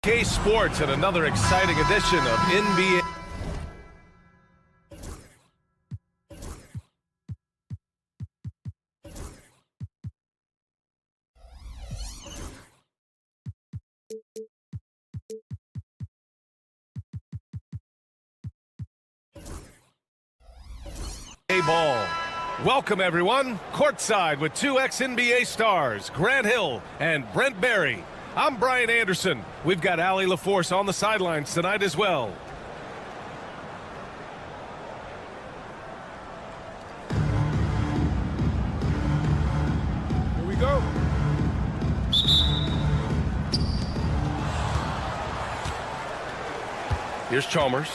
K Sports and another exciting edition of NBA. Ball. Welcome everyone, courtside with two ex-NBA stars, Grant Hill and Brent Barry. I'm Brian Anderson. We've got Allie LaForce on the sidelines tonight as well. Here we go. Here's Chalmers.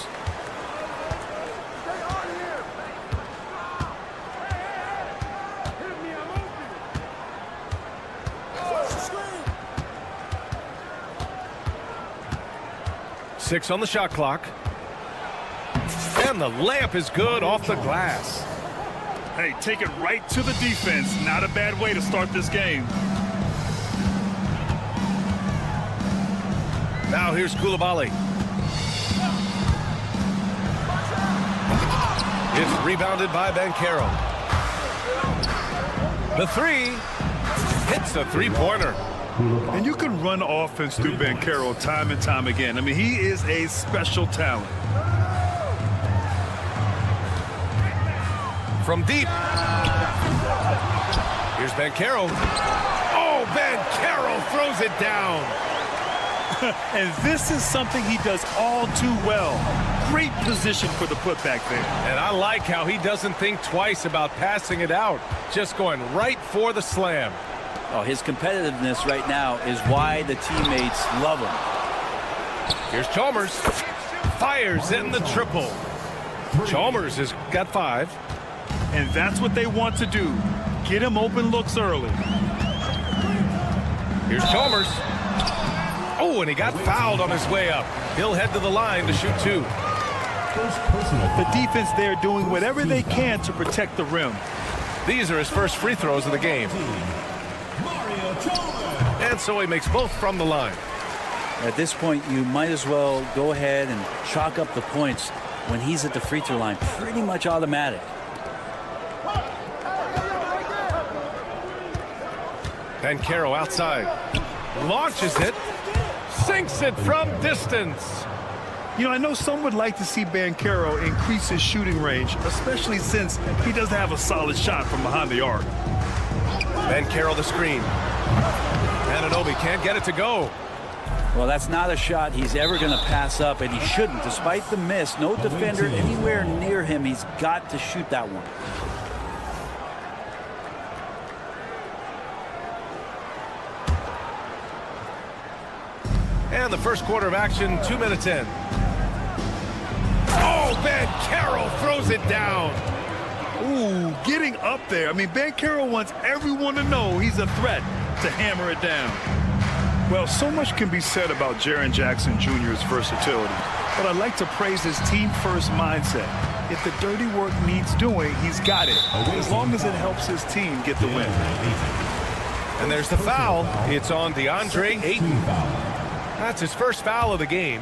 Six on the shot clock. And the layup is good off the glass. Hey, take it right to the defense. Not a bad way to start this game. Now here's Coulibaly. It's rebounded by Banchero. The three hits a three-pointer. And you can run offense through Banchero time and time again. I mean, he is a special talent. From deep. Here's Banchero. Oh, Banchero throws it down. And this is something he does all too well. Great position for the putback there. And I like how he doesn't think twice about passing it out. Just going right for the slam. Oh, his competitiveness right now is why the teammates love him. Here's Chalmers. Fires in the triple. Chalmers has got 5. And that's what they want to do. Get him open looks early. Here's Chalmers. Oh, and he got fouled on his way up. He'll head to the line to shoot 2. The defense there doing whatever they can to protect the rim. These are his first free throws of the game. And so he makes both from the line. At this point, you might as well go ahead and chalk up the points when he's at the free throw line. Pretty much automatic. Banchero outside. Launches it. Sinks it from distance. You know, I know some would like to see Banchero increase his shooting range, especially since he doesn't have a solid shot from behind the arc. Banchero the screen. Anunoby can't get it to go. Well, that's not a shot he's ever going to pass up, and he shouldn't. Despite the miss, no defender anywhere near him. He's got to shoot that one. And the first quarter of action, 2 minutes in. Oh, Banchero throws it down. Ooh, getting up there. I mean, Banchero wants everyone to know he's a threat to hammer it down. Well, so much can be said about Jaren Jackson Jr.'s versatility, but I'd like to praise his team-first mindset. If the dirty work needs doing, he's got it, as long as it helps his team get the win. And there's the foul. It's on DeAndre Ayton. That's his first foul of the game.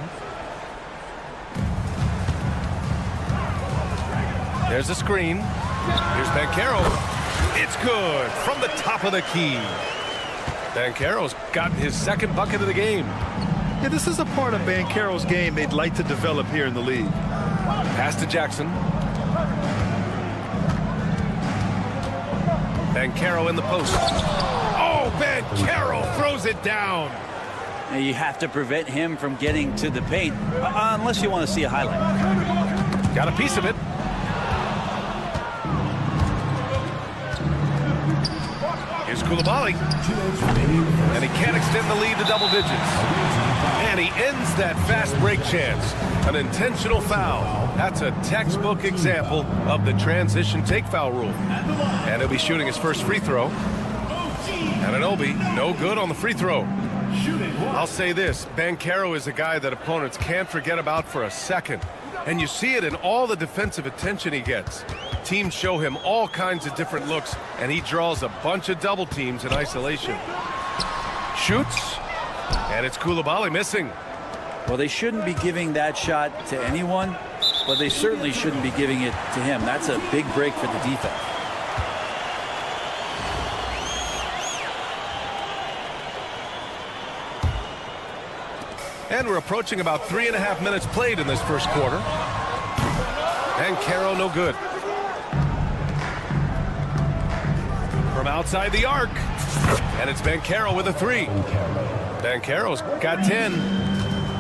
There's the screen. Here's Banchero. It's good from the top of the key. Banchero's got his second bucket of the game. Yeah, this is a part of Banchero's game they'd like to develop here in the league. Pass to Jackson. Banchero in the post. Oh, Banchero throws it down. Now, you have to prevent him from getting to the paint, unless you want to see a highlight. Got a piece of it. Here's Coulibaly. And he can't extend the lead to double digits. And he ends that fast break chance. An intentional foul. That's a textbook example of the transition take foul rule. And he'll be shooting his first free throw. Anunoby, no good on the free throw. I'll say this, Banchero is a guy that opponents can't forget about for a second. And you see it in all the defensive attention he gets. Teams show him all kinds of different looks, and he draws a bunch of double teams in isolation. Shoots, and it's Coulibaly missing. Well, they shouldn't be giving that shot to anyone, but they certainly shouldn't be giving it to him. That's a big break for the defense. And we're approaching about 3.5 minutes played in this first quarter. And Banchero no good. From outside the arc. And it's Banchero with a 3. Banchero's got 10.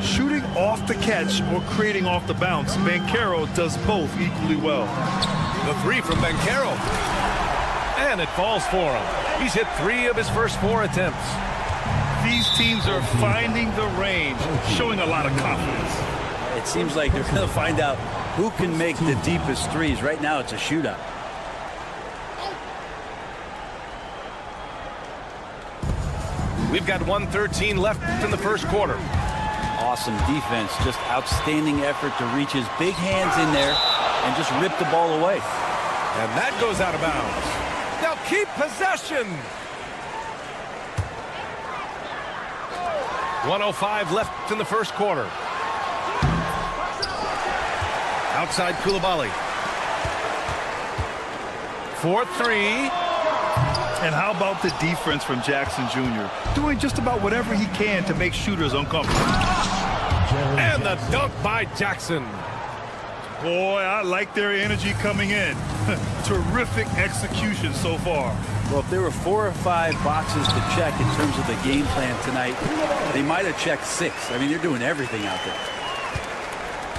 Shooting off the catch or creating off the bounce, Banchero does both equally well. The 3 from Banchero. And it falls for him. He's hit 3 of his first 4 attempts. These teams are finding the range, showing a lot of confidence. It seems like they're going to find out who can make the deepest threes. Right now, it's a shootout. We've got 1:13 left in the first quarter. Awesome defense, just outstanding effort to reach his big hands in there and just rip the ball away. And that goes out of bounds. They'll keep possession. 1:05 left in the first quarter. Outside Koulibaly. 4-3. And how about the defense from Jackson Jr.? Doing just about whatever he can to make shooters uncomfortable. And the dunk by Jackson. Boy, I like their energy coming in. Terrific execution so far. Well, if there were 4 or 5 boxes to check in terms of the game plan tonight, they might have checked 6. I mean, they're doing everything out there.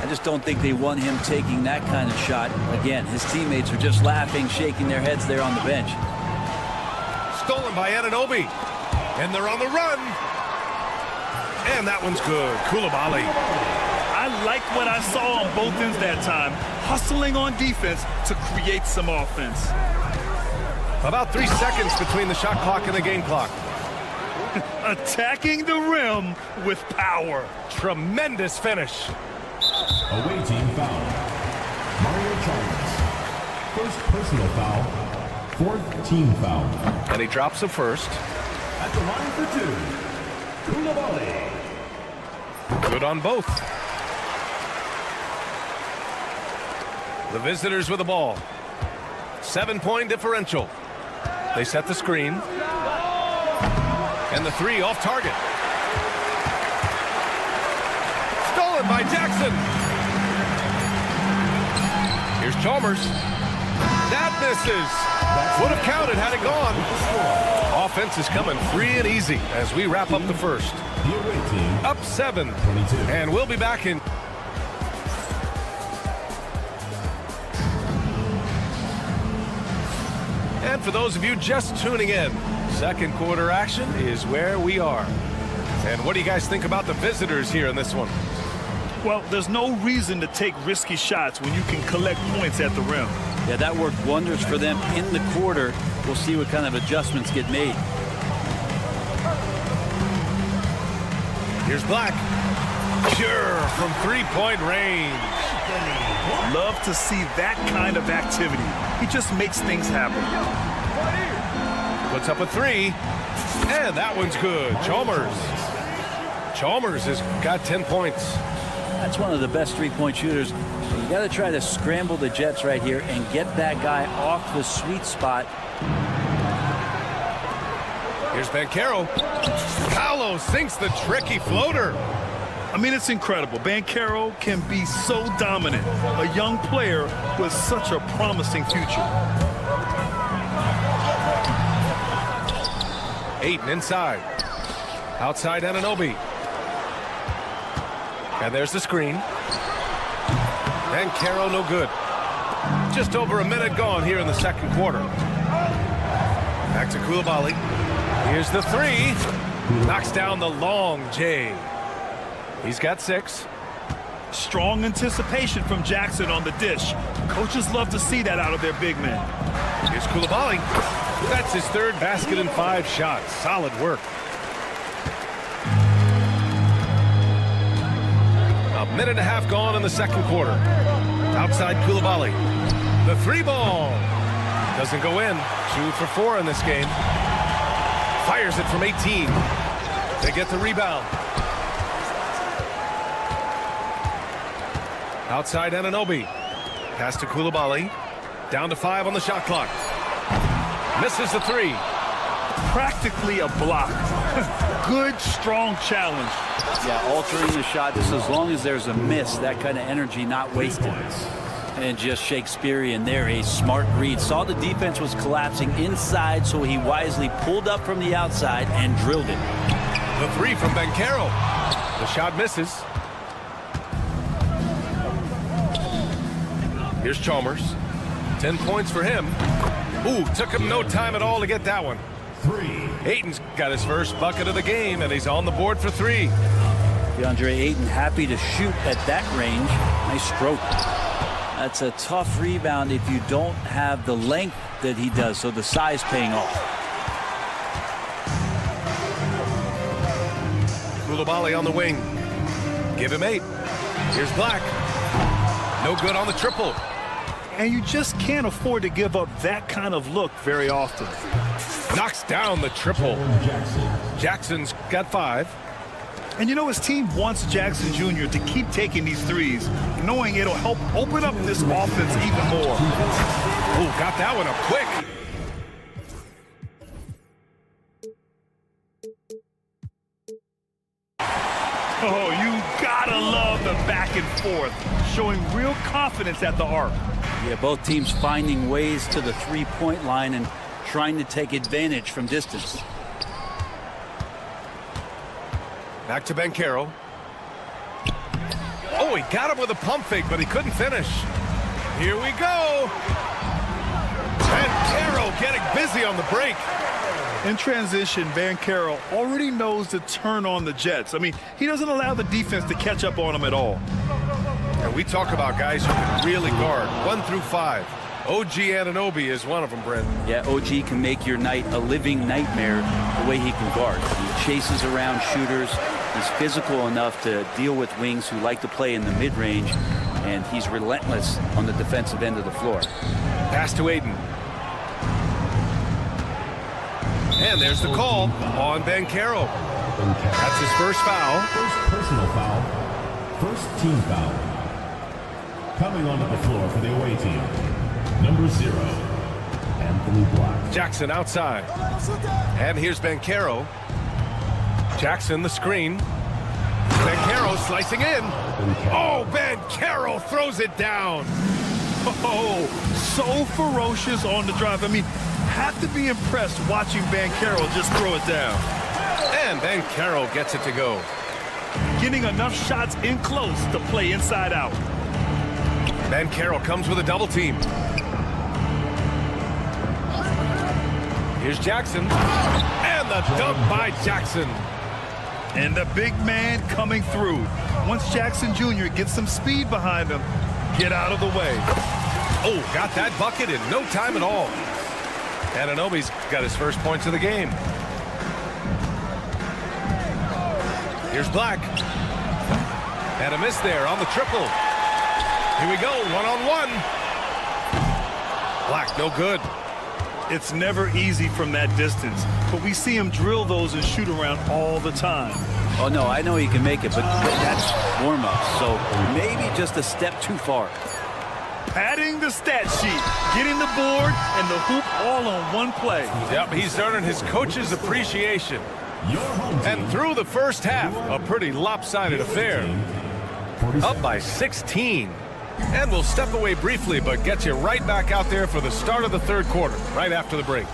I just don't think they want him taking that kind of shot. Again, his teammates are just laughing, shaking their heads there on the bench. Stolen by Anunoby. And they're on the run. And that one's good. Koulibaly. I like what I saw on both ends that time. Hustling on defense to create some offense. About 3 seconds between the shot clock and the game clock. Attacking the rim with power. Tremendous finish. Away team foul. Mario Chalmers. First personal foul. 4th team foul. And he drops the first. At the line for 2. Koulibaly. Good on both. The visitors with the ball. 7-point differential. They set the screen. And the 3 off target. Stolen by Jackson. Here's Chalmers. That misses. Would have counted had it gone. Offense is coming free and easy as we wrap up the first. Up 7. And we'll be back in. And for those of you just tuning in, second quarter action is where we are. And what do you guys think about the visitors here in this one? Well, there's no reason to take risky shots when you can collect points at the rim. Yeah, that worked wonders for them in the quarter. We'll see what kind of adjustments get made. Here's Black. Sure, from 3-point range. Love to see that kind of activity. He just makes things happen. Puts up a 3. And that one's good. Chalmers. Chalmers has got 10 points. That's one of the best 3-point shooters. You got to try to scramble the Jets right here and get that guy off the sweet spot. Here's Banchero. Paolo sinks the tricky floater. I mean, it's incredible. Banchero can be so dominant. A young player with such a promising future. Ayton inside. Outside Anunoby. And there's the screen. Banchero no good. Just over a minute gone here in the second quarter. Back to Koulibaly. Here's the 3. Knocks down the long J. He's got 6. Strong anticipation from Jackson on the dish. Coaches love to see that out of their big men. Here's Koulibaly. That's his 3rd basket in 5 shots. Solid work. A minute and a half gone in the second quarter. Outside Koulibaly. The 3 ball. Doesn't go in. 2 for 4 in this game. Fires it from 18. They get the rebound. Outside Anunoby. Pass to Koulibaly. Down to 5 on the shot clock. Misses the 3. Practically a block. Good, strong challenge. Yeah, altering the shot just as long as there's a miss, that kind of energy not wasted. And just Shakespearean there, a smart read. Saw the defense was collapsing inside, so he wisely pulled up from the outside and drilled it. The 3 from Banchero. The shot misses. Here's Chalmers. 10 points for him. Ooh, took him no time at all to get that one. 3. Ayton's got his first bucket of the game, and he's on the board for 3. DeAndre Ayton happy to shoot at that range. Nice stroke. That's a tough rebound if you don't have the length that he does, so the size paying off. Koulibaly on the wing. Give him 8. Here's Black. No good on the triple. And you just can't afford to give up that kind of look very often. Knocks down the triple. Jackson's got 5. And you know his team wants Jackson Jr. to keep taking these threes, knowing it'll help open up this offense even more. Ooh, got that one up quick. Oh, you gotta love the back and forth, showing real confidence at the arc. Yeah, both teams finding ways to the three-point line and trying to take advantage from distance. Back to Banchero. Oh, he got him with a pump fake, but he couldn't finish. Here we go. Banchero getting busy on the break. In transition, Banchero already knows to turn on the Jets. I mean, he doesn't allow the defense to catch up on him at all. And we talk about guys who can really guard 1 through 5. OG Anunoby is one of them, Brent. Yeah, OG can make your night a living nightmare the way he can guard. He chases around shooters. He's physical enough to deal with wings who like to play in the mid-range, and he's relentless on the defensive end of the floor. Pass to Ayton. And there's the call on Banchero. That's his first foul. First personal foul. First team foul. Coming onto the floor for the away team, number 0, Anthony Black. Jackson outside. And here's Banchero. Jackson the screen. Banchero slicing in. Oh, Banchero throws it down. Oh, so ferocious on the drive. I mean, have to be impressed watching Banchero just throw it down. And Banchero gets it to go. Getting enough shots in close to play inside out. Banchero comes with a double team. Here's Jackson. And the dunk by Jackson. And the big man coming through. Once Jackson Jr. gets some speed behind him, get out of the way. Oh, got that bucket in no time at all. Anunoby's got his first points of the game. Here's Black. And a miss there on the triple. Here we go, one-on-one. Black, no good. It's never easy from that distance, but we see him drill those and shoot around all the time. Oh, no, I know he can make it, but that's warm-up, so maybe just a step too far. Padding the stat sheet, getting the board and the hoop all on one play. Yep, he's earning his coach's appreciation. Your home team. And through the first half, a pretty lopsided affair. Up by 16. And we'll step away briefly, but get you right back out there for the start of the third quarter, right after the break.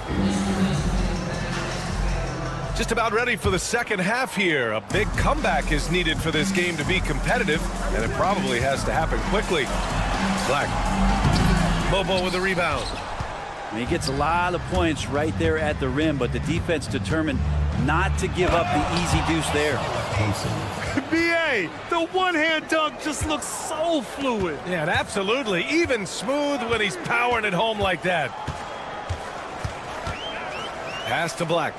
Just about ready for the second half here. A big comeback is needed for this game to be competitive, and it probably has to happen quickly. Black. Bobo with the rebound. And he gets a lot of points right there at the rim, but the defense determined not to give up the easy deuce there. B.A., the one-hand dunk just looks so fluid. Yeah, and absolutely. Even smooth when he's powering it home like that. Pass to Black.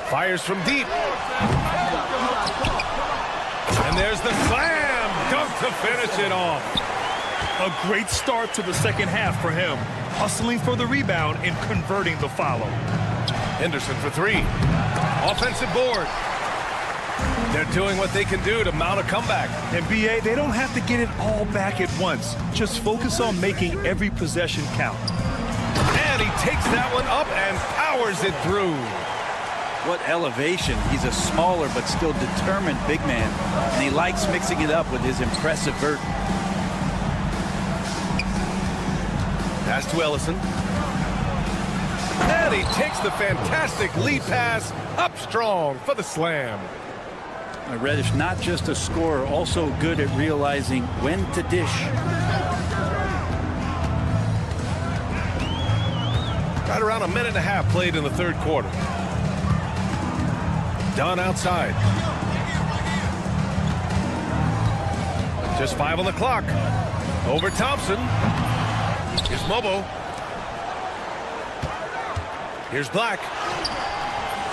Fires from deep. And there's the slam dunk to finish it off. A great start to the second half for him. Hustling for the rebound and converting the follow. Henderson for 3. Offensive board. They're doing what they can do to mount a comeback. And BA, they don't have to get it all back at once. Just focus on making every possession count. And he takes that one up and powers it through. What elevation. He's a smaller but still determined big man, and he likes mixing it up with his impressive vert. Pass to Ellison. And he takes the fantastic lead pass up strong for the slam. Reddish, not just a scorer, also good at realizing when to dish. Right around a minute and a half played in the third quarter. Done outside. Just 5 on the clock. Over Thompson. Here's Mobo. Here's Black.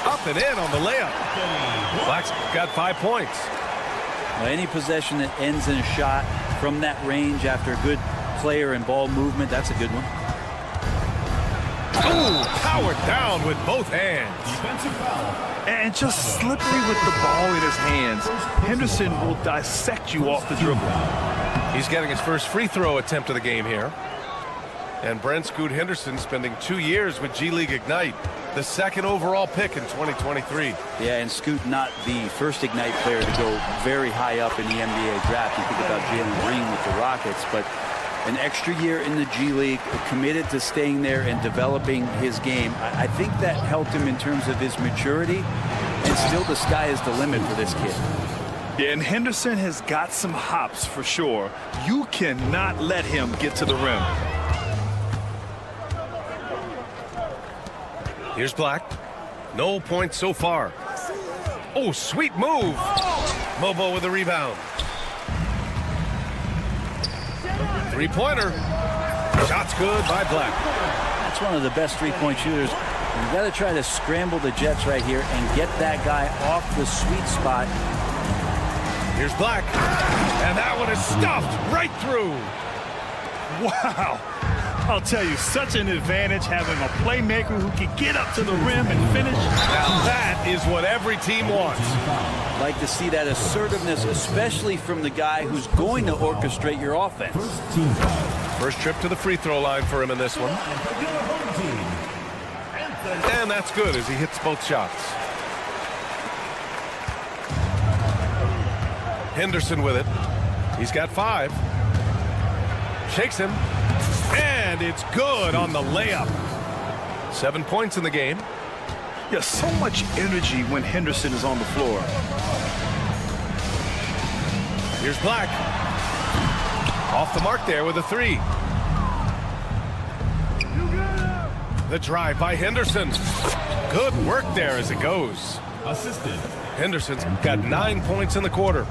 Up and in on the layup. Black's got 5 points. Well, any possession that ends in a shot from that range after a good player and ball movement, that's a good one. Ooh, powered down with both hands. Defensive foul. And just slippery with the ball in his hands. Henderson will dissect you off the dribble. He's getting his first free throw attempt of the game here. And Brent Scoot Henderson spending 2 years with G League Ignite, the second overall pick in 2023. Yeah, and Scoot not the first Ignite player to go very high up in the NBA draft. You think about Jalen Green with the Rockets, but an extra year in the G League, committed to staying there and developing his game. I think that helped him in terms of his maturity, and still the sky is the limit for this kid. Yeah, and Henderson has got some hops for sure. You cannot let him get to the rim. Here's Black. No points so far. Oh, sweet move. Mobo with the rebound. Three-pointer. Shot's good by Black. That's one of the best three-point shooters. You've got to try to scramble the Jets right here and get that guy off the sweet spot. Here's Black. And that one is stuffed right through. Wow. I'll tell you, such an advantage having a playmaker who can get up to the rim and finish. Now that is what every team wants. Like to see that assertiveness, especially from the guy who's going to orchestrate your offense. Team foul. First trip to the free throw line for him in this one. And that's good as he hits both shots. Henderson with it. He's got 5. Shakes him. And it's good on the layup. 7 points in the game. Yeah, so much energy when Henderson is on the floor. Here's Black. Off the mark there with a 3. The drive by Henderson. Good work there as it goes. Assisted. Henderson's got 9 points in the quarter.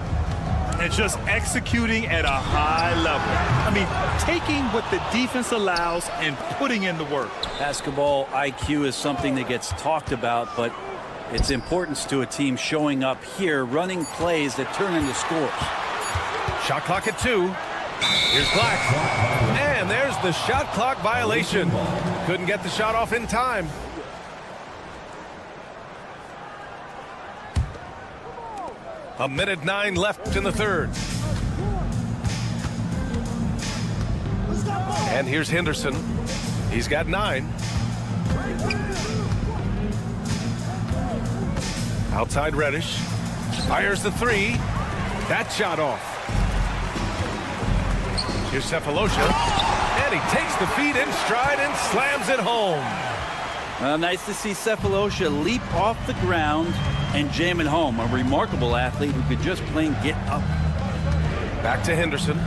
And just executing at a high level. I mean, taking what the defense allows and putting in the work. Basketball IQ is something that gets talked about, but its importance to a team showing up here, running plays that turn into scores. Shot clock at 2. Here's Black. And there's the shot clock violation. Couldn't get the shot off in time. A minute 9 left in the third. And here's Henderson. He's got 9. Outside Reddish. Fires the 3. That shot off. Here's Cephalosha. And he takes the feet in stride and slams it home. Well, nice to see Cephalosha leap off the ground and jam it home. A remarkable athlete who could just plain get up. Back to Henderson.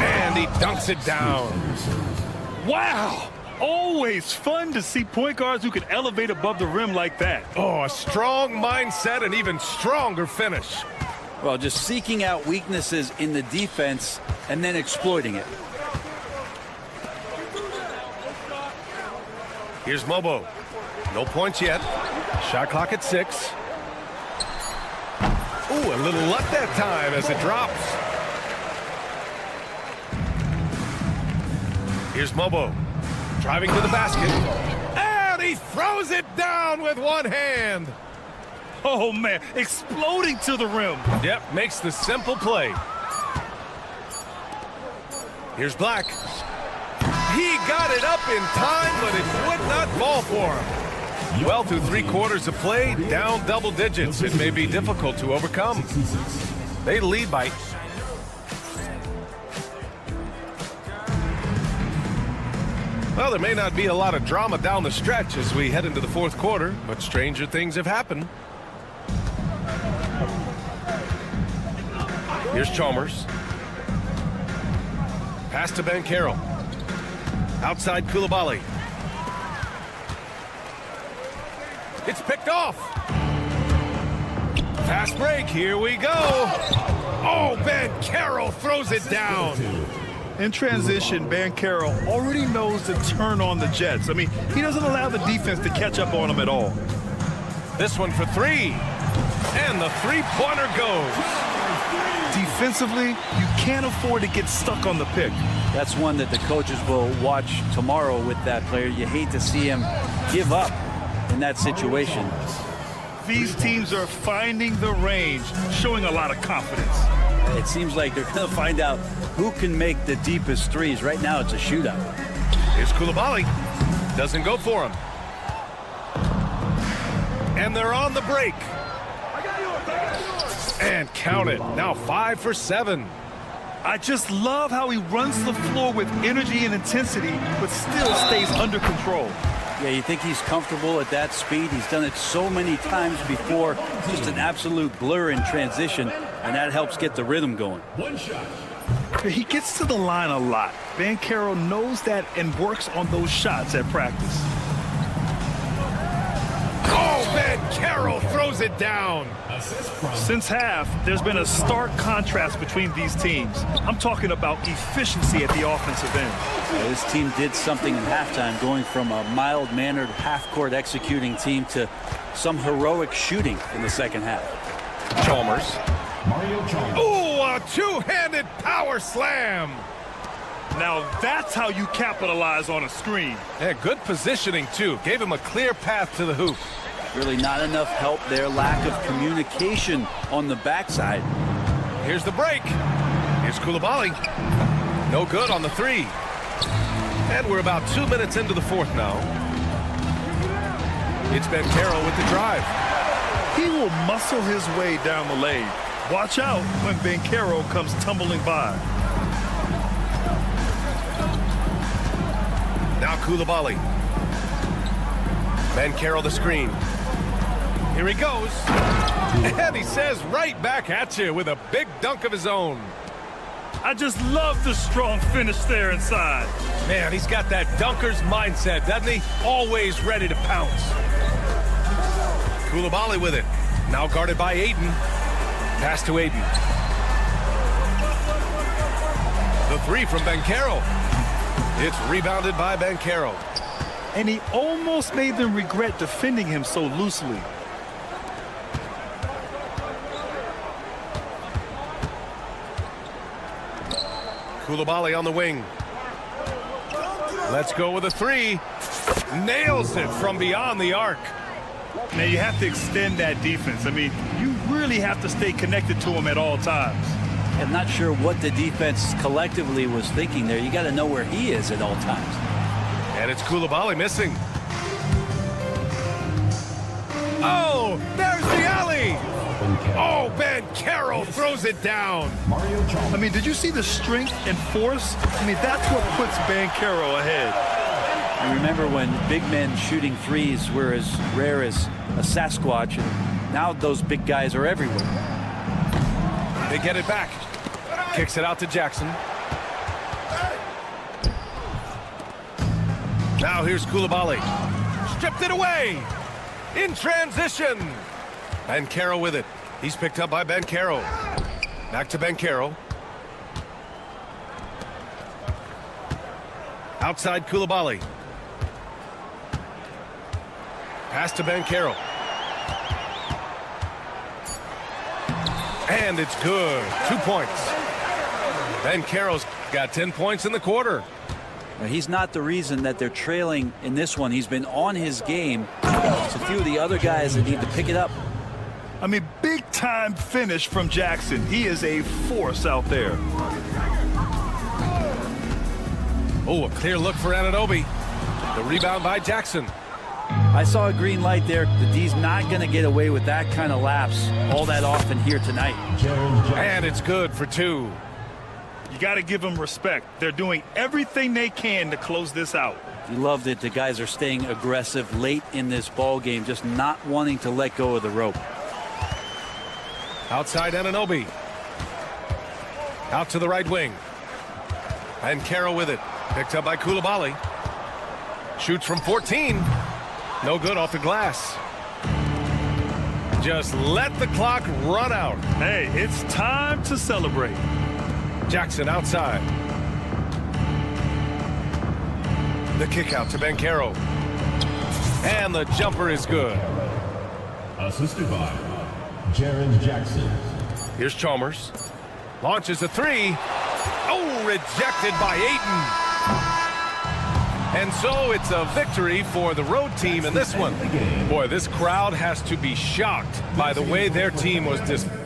And he dunks it down. Wow. Always fun to see point guards who can elevate above the rim like that. Oh, a strong mindset and even stronger finish. Well, just seeking out weaknesses in the defense and then exploiting it. Here's Mobo. No points yet. Shot clock at 6. Ooh, a little luck that time as it drops. Here's Mobo. Driving to the basket. And he throws it down with one hand. Oh, man, exploding to the rim. Yep, makes the simple play. Here's Black. He got it up in time, but it would not fall for him. Well, through 3/4 of play, down double digits. It may be difficult to overcome. They lead by... Well, there may not be a lot of drama down the stretch as we head into the 4th quarter, but stranger things have happened. Here's Chalmers. Pass to Banchero. Outside Koulibaly. It's picked off. Fast break. Here we go. Oh, Banchero throws it down. In transition, Banchero already knows to turn on the Jets. I mean, he doesn't allow the defense to catch up on him at all. This one for 3. And the three-pointer goes. Defensively, you can't afford to get stuck on the pick. That's one that the coaches will watch tomorrow with that player. You hate to see him give up in that situation. These teams are finding the range, showing a lot of confidence. It seems like they're going to find out who can make the deepest threes. Right now, it's a shootout. Here's Koulibaly. Doesn't go for him. And they're on the break. And count it. Now 5 for 7. I just love how he runs the floor with energy and intensity, but still stays under control. Yeah, you think he's comfortable at that speed? He's done it so many times before. Just an absolute blur in transition, and that helps get the rhythm going. One shot. He gets to the line a lot. Banchero knows that and works on those shots at practice. Oh, Banchero throws it down. Since half, there's been a stark contrast between these teams. I'm talking about efficiency at the offensive end. Yeah, this team did something in halftime, going from a mild-mannered half-court executing team to some heroic shooting in the second half. Chalmers. Mario Chalmers. Ooh, a two-handed power slam. Now that's how you capitalize on a screen. Yeah, good positioning, too. Gave him a clear path to the hoop. Really not enough help there. Lack of communication on the backside. Here's the break. Here's Koulibaly. No good on the 3. And we're about 2 minutes into the 4th now. It's Banchero with the drive. He will muscle his way down the lane. Watch out when Banchero comes tumbling by. Now Koulibaly. Banchero the screen. Here he goes. And he says right back at you with a big dunk of his own. I just love the strong finish there inside. Man, he's got that dunker's mindset, doesn't he? Always ready to pounce. Koulibaly with it. Now guarded by Aiden. Pass to Aiden. The 3 from Banchero. It's rebounded by Banchero. And he almost made them regret defending him so loosely. Koulibaly on the wing. Let's go with a 3. Nails it from beyond the arc. Now you have to extend that defense. I mean, you really have to stay connected to him at all times. I'm not sure what the defense collectively was thinking there. You got to know where he is at all times. And it's Koulibaly missing. Oh, there's the alley. Oh, Banchero throws it down. Mario Chalmers. I mean, did you see the strength and force? I mean, that's what puts Banchero ahead. I remember when big men shooting threes were as rare as a Sasquatch, and now those big guys are everywhere. They get it back. Kicks it out to Jackson. Now here's Koulibaly. Stripped it away. In transition. Banchero with it. He's picked up by Banchero. Back to Banchero. Outside Koulibaly. Pass to Banchero. And it's good. 2 points. Banchero's got 10 points in the quarter. He's not the reason that they're trailing in this one. He's been on his game It's a few of the other guys that need to pick it up. I mean, big-time finish from Jackson. He is a force out there. Oh, a clear look for Anunoby. The rebound by Jackson. I saw a green light there. The D's not going to get away with that kind of lapse all that often here tonight. And it's good for 2. You got to give them respect. They're doing everything they can to close this out. You loved it. The guys are staying aggressive late in this ball game, just not wanting to let go of the rope. Outside Anunoby. Out to the right wing. And Carroll with it. Picked up by Koulibaly. Shoots from 14. No good off the glass. Just let the clock run out. Hey, it's time to celebrate. Jackson outside. The kick out to Banchero. And the jumper is good. Assisted by Jaren Jackson. Here's Chalmers. Launches a 3. Oh, rejected by Ayton. And so it's a victory for the road team in this one. Boy, this crowd has to be shocked by the way their team was displayed.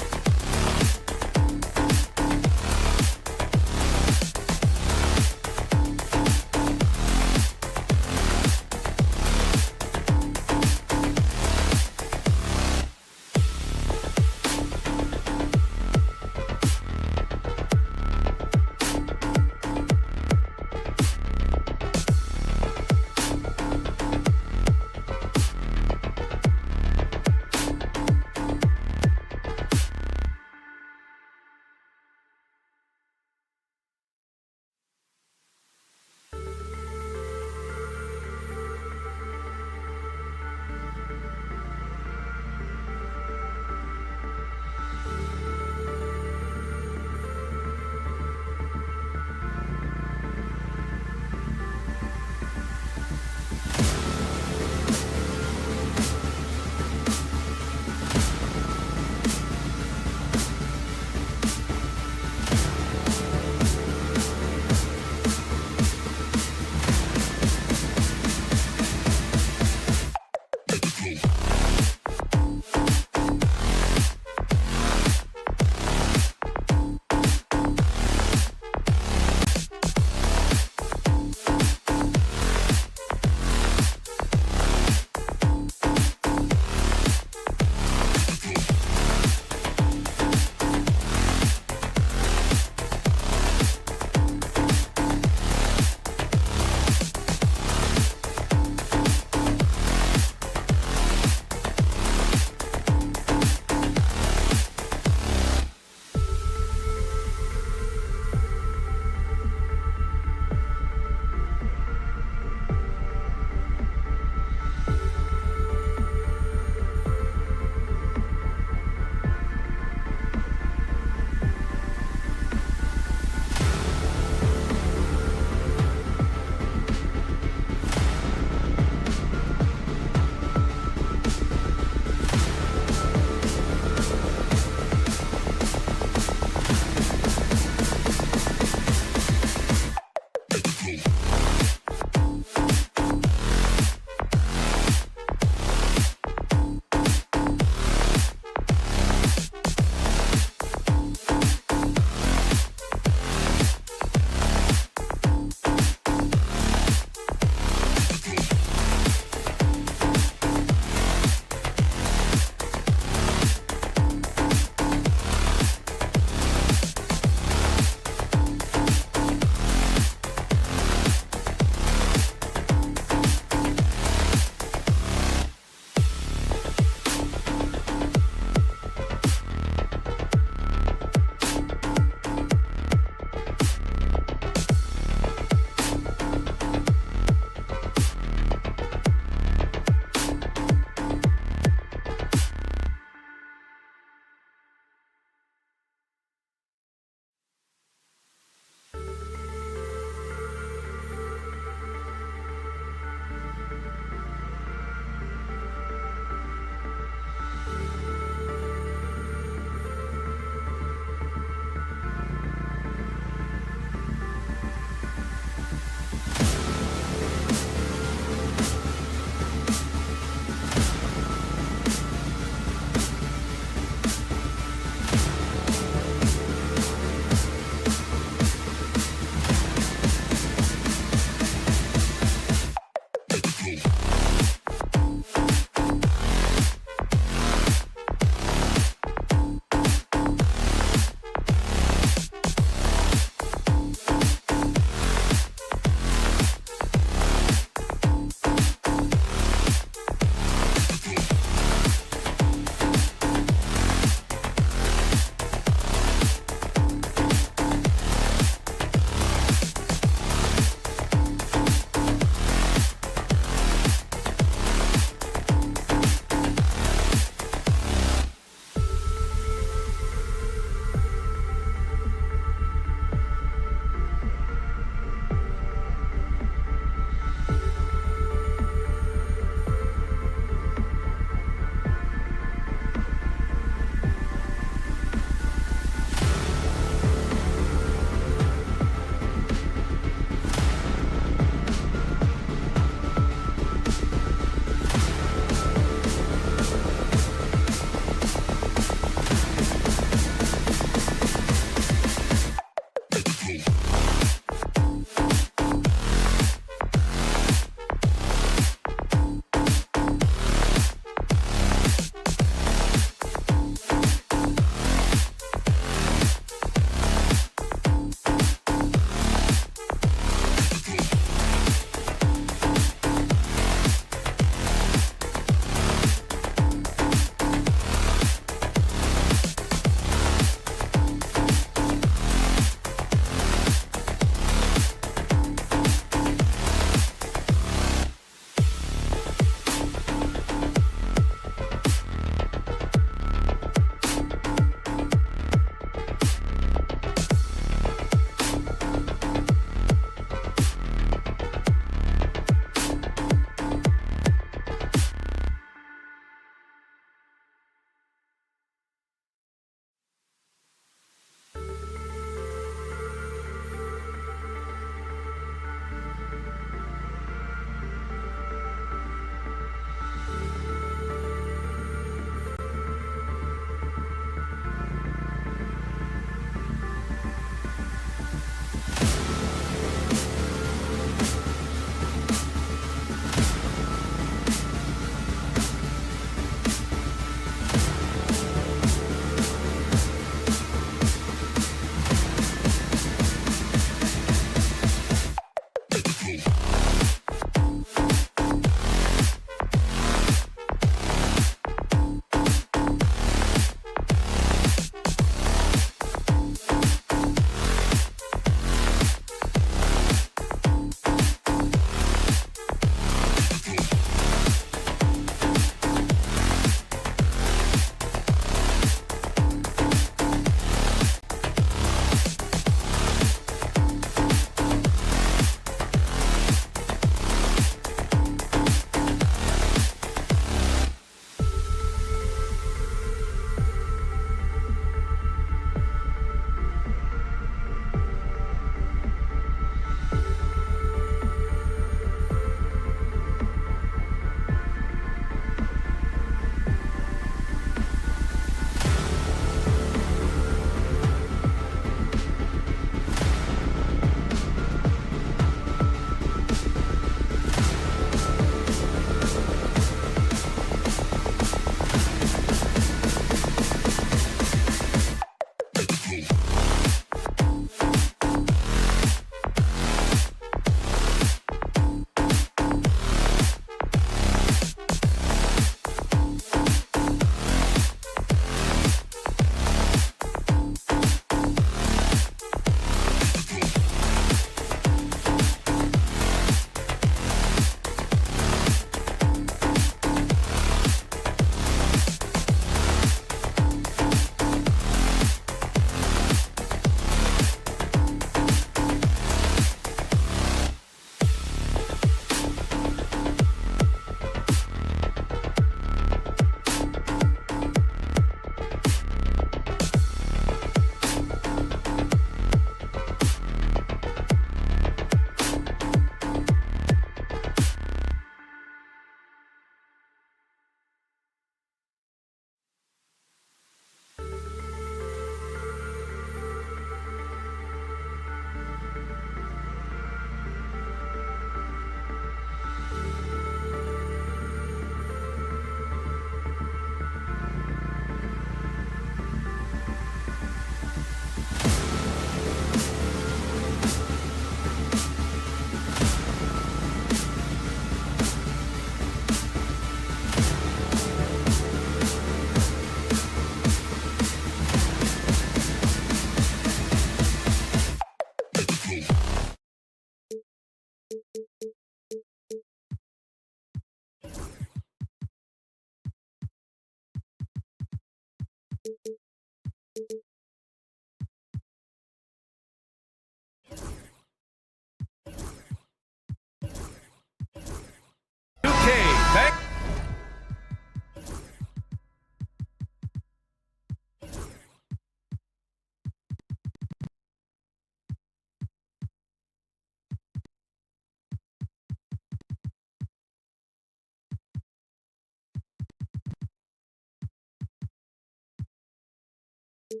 For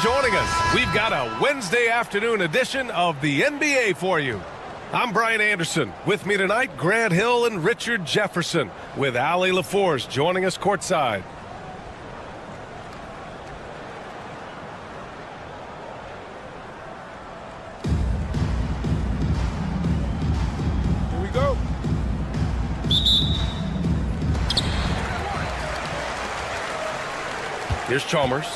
joining us. We've got a Wednesday afternoon edition of the NBA for you. I'm Brian Anderson. With me tonight, Grant Hill and Richard Jefferson, with Allie LaForce joining us courtside. Here we go. Here's Chalmers.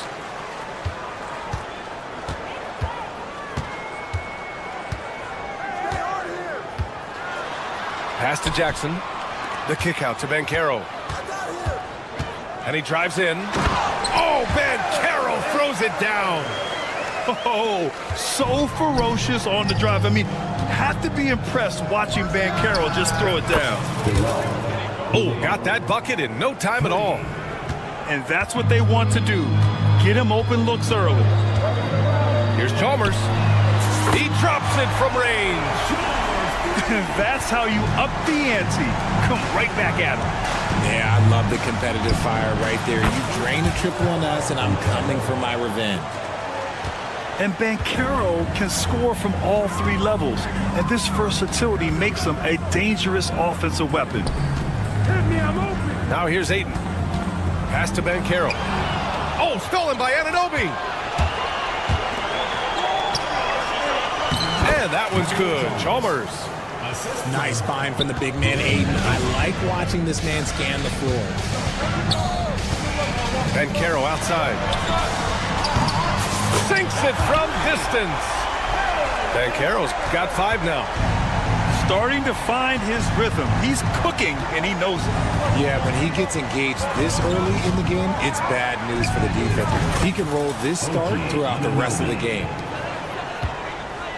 Pass to Jackson. The kick out to Banchero. And he drives in. Oh, Banchero throws it down. Oh, so ferocious on the drive. I mean, have to be impressed watching Banchero just throw it down. Oh, got that bucket in no time at all. And that's what they want to do. Get him open looks early. Here's Chalmers. He drops it from range. That's how you up the ante. Come right back at him. Yeah, I love the competitive fire right there. You drain a triple on us, and I'm coming for my revenge. And Banchero can score from all three levels. And this versatility makes him a dangerous offensive weapon. Now here's Ayton. Pass to Banchero. Oh, stolen by Anunoby. And that one's good. Chalmers. Nice find from the big man, Ayton. I like watching this man scan the floor. Banchero outside. Sinks it from distance. Banchero's got 5 now. Starting to find his rhythm. He's cooking, and he knows it. Yeah, when he gets engaged this early in the game, it's bad news for the defense. He can roll this start throughout the rest of the game.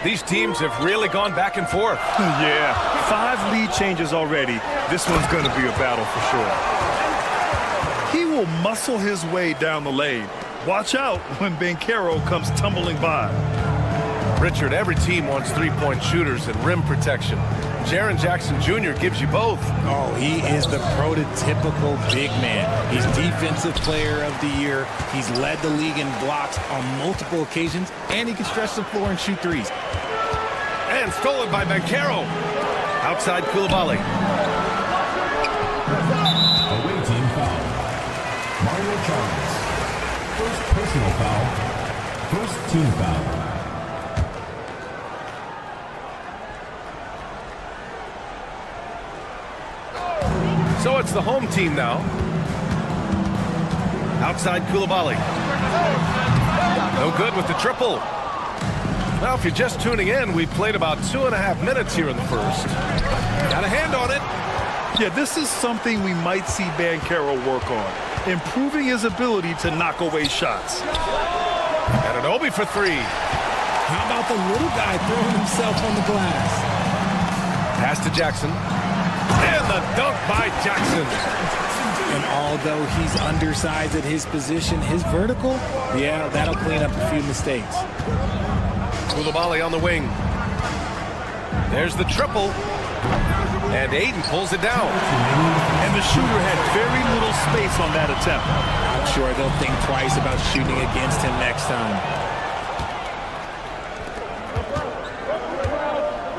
These teams have really gone back and forth. Yeah, 5 lead changes already. This one's going to be a battle for sure. He will muscle his way down the lane. Watch out when Banchero comes tumbling by. Richard, every team wants three-point shooters and rim protection. Jaren Jackson Jr. gives you both. Oh, he is the prototypical big man. He's Defensive Player of the Year. He's led the league in blocks on multiple occasions, and he can stretch the floor and shoot threes. And stolen by Banchero. Outside Koulibaly. Away team foul. Mario Chalmers. First personal foul. First team foul. So it's the home team now. Outside Koulibaly. No good with the triple. Now, if you're just tuning in, we've played about 2.5 minutes here in the first. Got a hand on it. Yeah, this is something we might see Banchero work on. Improving his ability to knock away shots. Anunoby for 3. How about the little guy throwing himself on the glass? Pass to Jackson. And the dunk by Jackson. And although he's undersized at his position, his vertical, yeah, that'll clean up a few mistakes. Koulibaly on the wing. There's the triple. And Ayton pulls it down. And the shooter had very little space on that attempt. I'm sure they'll think twice about shooting against him next time.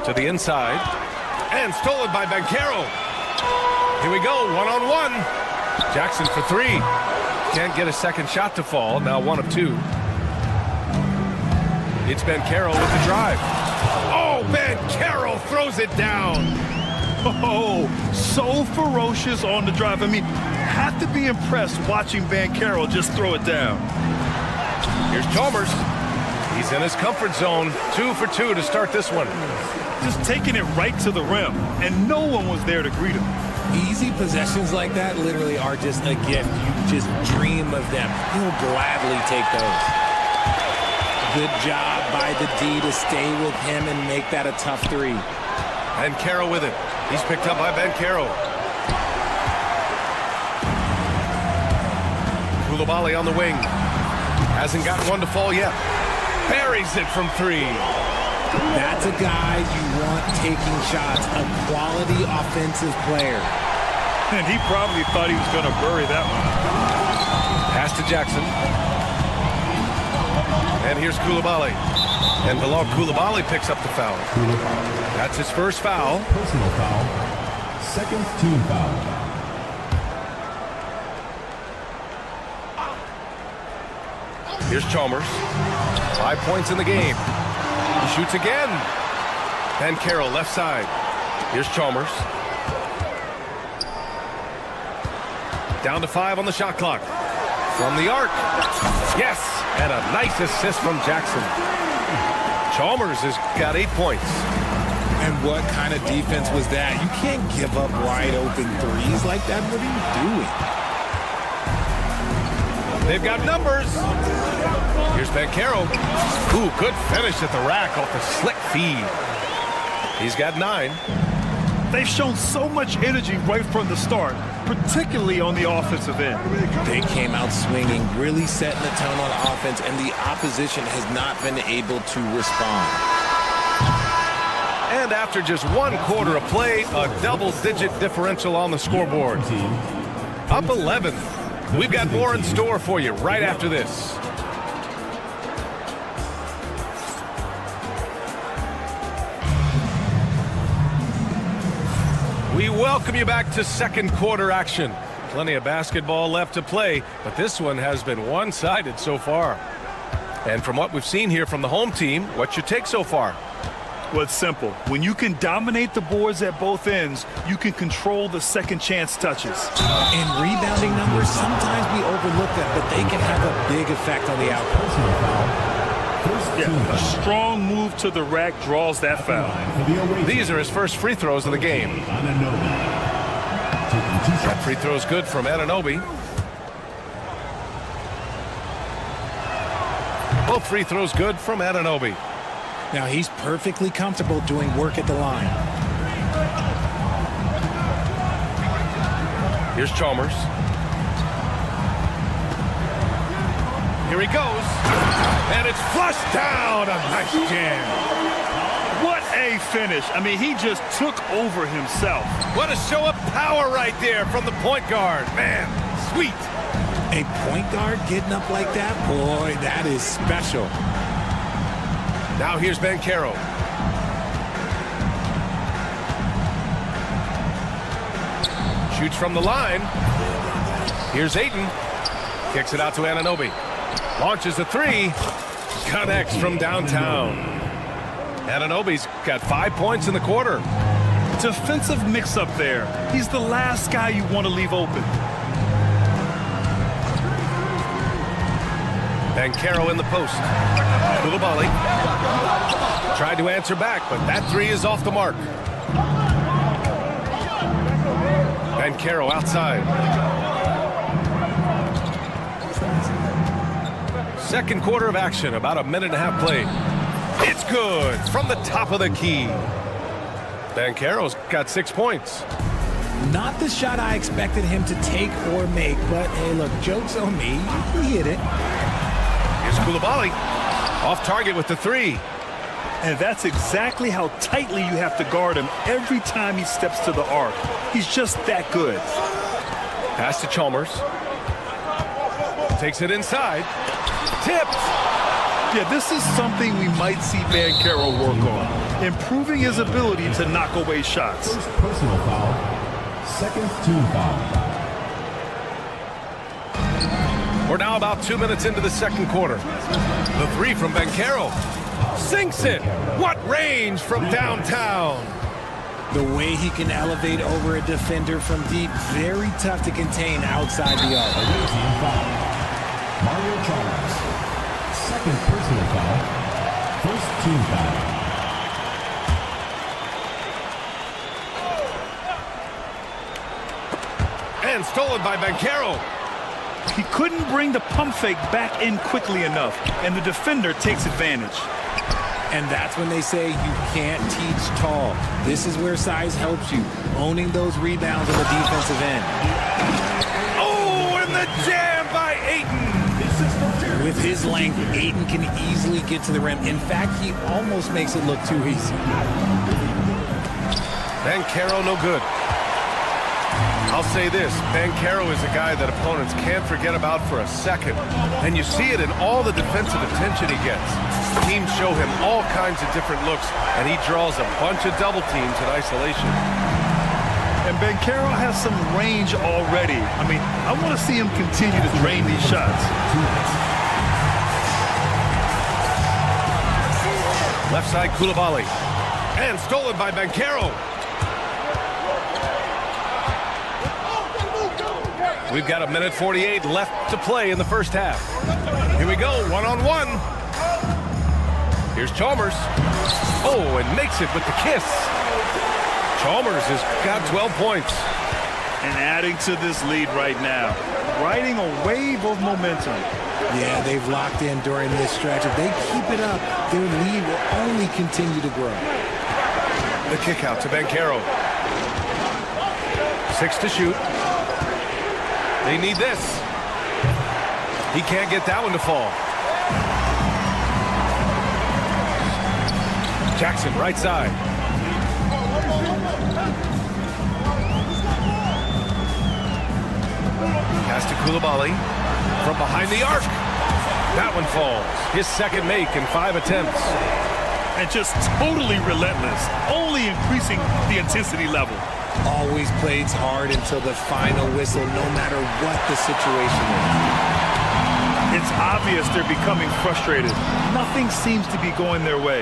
To the inside. And stolen by Banchero. Here we go, one-on-one. Jackson for 3. Can't get a second shot to fall. Now 1 of 2. It's Banchero with the drive. Oh, Banchero throws it down. Oh, so ferocious on the drive. I mean, have to be impressed watching Banchero just throw it down. Here's Chalmers. He's in his comfort zone. 2 for 2 to start this one. Just taking it right to the rim, and no one was there to greet him. Easy possessions like that literally are just a gift. You just dream of them. He'll gladly take those. Good job by the D to stay with him and make that a tough 3. Banchero with it. He's picked up by Banchero. Koulibaly on the wing. Hasn't gotten one to fall yet. Buries it from 3. That's a guy you want taking shots, a quality offensive player. And he probably thought he was going to bury that one. Pass to Jackson. And here's Koulibaly. And Bilal Koulibaly picks up the foul. That's his first foul. Personal foul. Second team foul. Here's Chalmers. 5 points in the game. He shoots again. Ben Carroll left side. Here's Chalmers. Down to 5 on the shot clock. From the arc. Yes! And a nice assist from Jackson. Chalmers has got 8 points. And what kind of defense was that? You can't give up wide open threes like that. What are you doing? They've got numbers. Here's Ben Carroll. Ooh, good finish at the rack off the slick feed. He's got 9. They've shown so much energy right from the start, particularly on the offensive end. They came out swinging, really setting the tone on offense, and the opposition has not been able to respond. And after just 1 quarter of play, a double-digit differential on the scoreboard. Up 11. We've got more in store for you right after this. We welcome you back to second quarter action. Plenty of basketball left to play, but this one has been one-sided so far. And from what we've seen here from the home team, what's your take so far? Well, it's simple. When you can dominate the boards at both ends, you can control the second chance touches. And rebounding numbers, sometimes we overlook that, but they can have a big effect on the outcome. Personal foul. First team Yeah, a foul. strong move to the rack draws that foul. For the away These are his first free throws of the game. Anunoby. Taking 2 That shots. free throw's good from Anunoby. Both free throws good from Anunoby. Now he's perfectly comfortable doing work at the line. Here's Chalmers. Here he goes. And it's flushed down. A nice jam. What a finish. I mean, he just took over himself. What a show of power right there from the point guard. Man, sweet. A point guard getting up like that? Boy, that is special. Now here's Ben Carroll. Shoots from the line. Here's Ayton. Kicks it out to Anunoby. Launches a 3. Connects from downtown. Anunoby's got 5 points in the quarter. Defensive mix-up there. He's the last guy you want to leave open. Ben Carroll in the post. Koulibaly tried to answer back, but that 3 is off the mark. Ben Carroll outside. Second quarter of action, about a minute and a half play. It's good from the top of the key. Ben Carroll's got 6 points. Not the shot I expected him to take or make, but hey, look, joke's on me. He hit it. Here's Koulibaly. Off target with the 3. And that's exactly how tightly you have to guard him every time he steps to the arc. He's just that good. Pass to Chalmers. Takes it inside. Tipped. Yeah, this is something we might see Van Carroll work on. Improving his ability to knock away shots. First personal foul. Second team foul. We're now about 2 minutes into the second quarter. The 3 from Ben Carroll. Sinks it. What range from downtown. The way he can elevate over a defender from deep, very tough to contain outside the arc. Away team foul. Mario Chalmers. Second personal foul. First team foul. And stolen by Ben Carroll. He couldn't bring the pump fake back in quickly enough, and the defender takes advantage. And that's when they say you can't teach tall. This is where size helps you, owning those rebounds on the defensive end. Oh, and the jam by Ayton. This is the With his length, Ayton can easily get to the rim. In fact, he almost makes it look too easy. Banchero no good. I'll say this, Banchero is a guy that opponents can't forget about for a second. And you see it in all the defensive attention he gets. Teams show him all kinds of different looks, and he draws a bunch of double teams in isolation. And Banchero has some range already. I mean, I want to see him continue to drain these shots. Left side, Koulibaly. And stolen by Banchero. We've got 1:48 left to play in the first half. Here we go, one-on-one. Here's Chalmers. Oh, and makes it with the kiss. Chalmers has got 12 points. And adding to this lead right now. Riding a wave of momentum. Yeah, they've locked in during this stretch. If they keep it up, their lead will only continue to grow. The kick out to Banchero. 6 to shoot. They need this. He can't get that one to fall. Jackson, right side. Pass to Koulibaly. From behind the arc. That one falls. His second make in 5 attempts. And just totally relentless. Only increasing the intensity level. Always plays hard until the final whistle, no matter what the situation is. It's obvious they're becoming frustrated. Nothing seems to be going their way.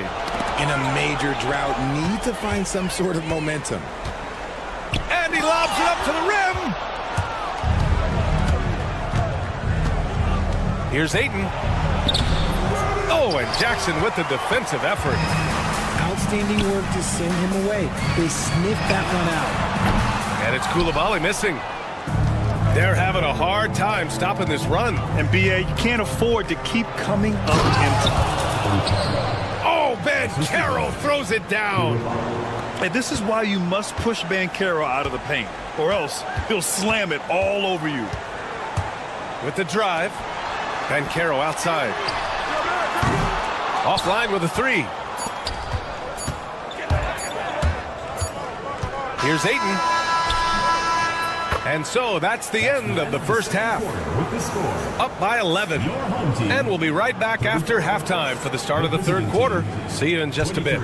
In a major drought, need to find some sort of momentum. And he lobs it up to the rim. Here's Ayton. Oh, and Jackson with the defensive effort. Outstanding work to send him away. They sniffed that one out. And it's Koulibaly missing. They're having a hard time stopping this run. And B.A., you can't afford to keep coming up empty. Oh, Banchero throws it down. And this is why you must push Banchero out of the paint, or else he'll slam it all over you. With the drive, Banchero outside. Offline with a 3. Here's Ayton. And so that's the end of the first half. Up by 11. And we'll be right back after halftime for the start of the third quarter. See you in just a bit.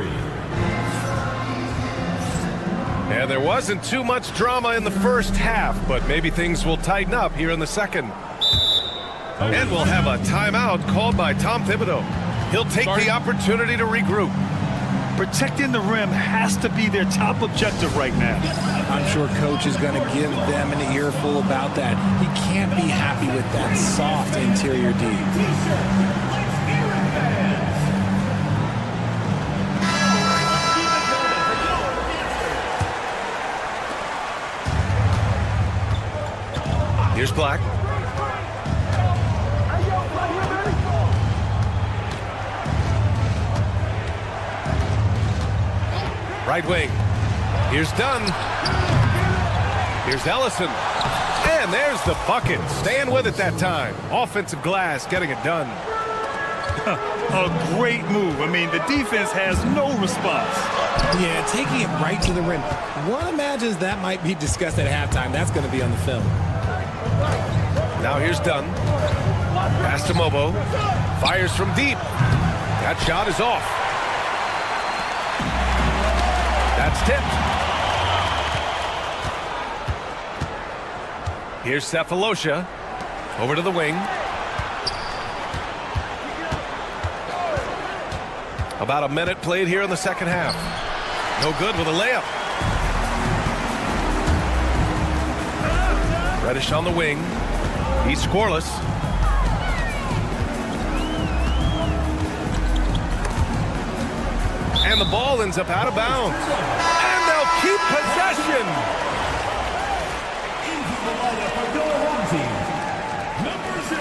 And there wasn't too much drama in the first half, but maybe things will tighten up here in the second. And we'll have a timeout called by Tom Thibodeau. He'll take the opportunity to regroup. Protecting the rim has to be their top objective right now. I'm sure coach is going to give them an earful about that. He can't be happy with that soft interior D. Here's Black. Right wing. Here's Dunn. Here's Ellison. And there's the bucket. Staying with it that time. Offensive glass getting it done. A great move. I mean, the defense has no response. Yeah, taking it right to the rim. One imagines that might be discussed at halftime. That's going to be on the film. Now here's Dunn. Pass to Mobo. Fires from deep. That shot is off. That's tipped. Here's Cephalosha. Over to the wing. About a minute played here in the second half. No good with a layup. Reddish on the wing. He's scoreless. And the ball ends up out of bounds. And they'll keep possession. Into the lineup for Door 1 team, number 0,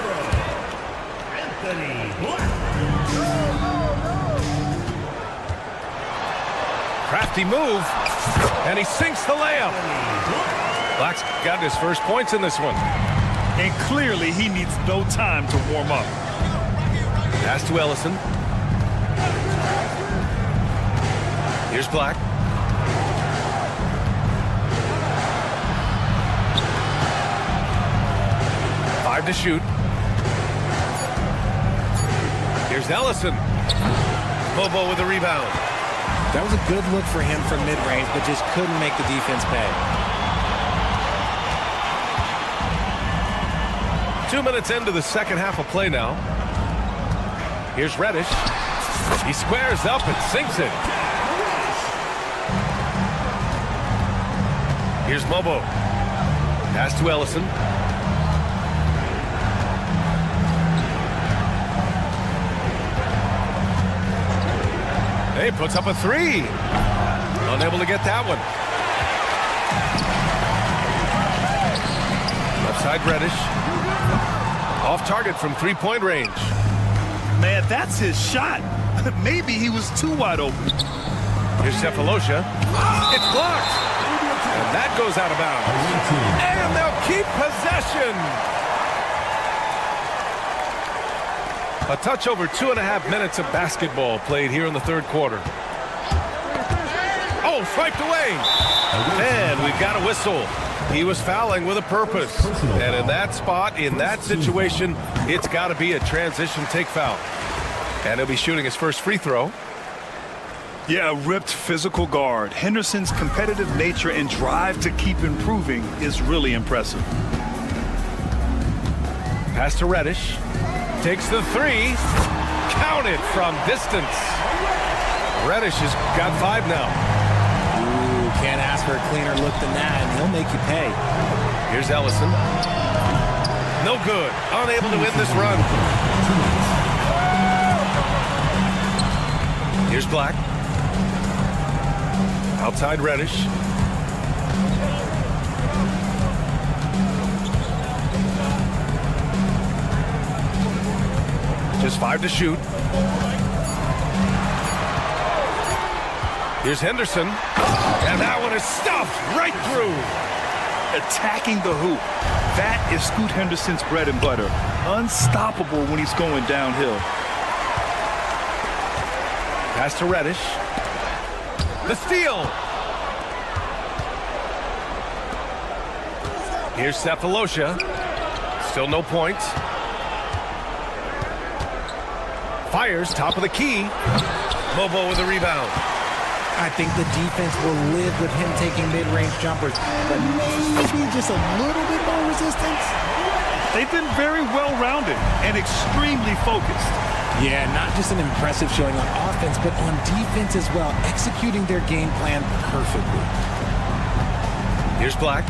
Anthony Black. Crafty move. And he sinks the layup. Black's got his first points in this one. And clearly he needs no time to warm up. Pass to Ellison. Here's Black. Five to shoot. Here's Ellison. Bobo with a rebound. That was a good look for him from mid-range, but just couldn't make the defense pay. 2 minutes into the second half of play now. Here's Reddish. He squares up and sinks it. Here's Mobo. Pass to Ellison. He puts up a three. Unable to get that one. Left side Reddish. Off target from three-point range. Man, that's his shot. Maybe he was too wide open. Here's Cephalosha. It's blocked. And that goes out of bounds. And they'll keep possession. A touch over 2.5 minutes of basketball played here in the third quarter. Oh, swiped away. And we've got a whistle. He was fouling with a purpose. And in that spot, in that situation, it's got to be a transition take foul. And he'll be shooting his first free throw. Yeah, a ripped physical guard. Henderson's competitive nature and drive to keep improving is really impressive. Pass to Reddish. Takes the three. Counted from distance. Reddish has got 5 now. Ooh, can't ask for a cleaner look than that, and he'll make you pay. Here's Ellison. No good. Unable to win this run. Here's Black. Outside Reddish. Just 5 to shoot. Here's Henderson. And that one is stuffed right through. Attacking the hoop. That is Scoot Henderson's bread and butter. Unstoppable when he's going downhill. Pass to Reddish. The steal. Here's Cephalosha. Still no points. Fires, top of the key. Mobo with a rebound. I think the defense will live with him taking mid-range jumpers, but maybe just a little bit more resistance. They've been very well-rounded and extremely focused. Yeah, not just an impressive showing on offense, but on defense as well, executing their game plan perfectly. Here's Black.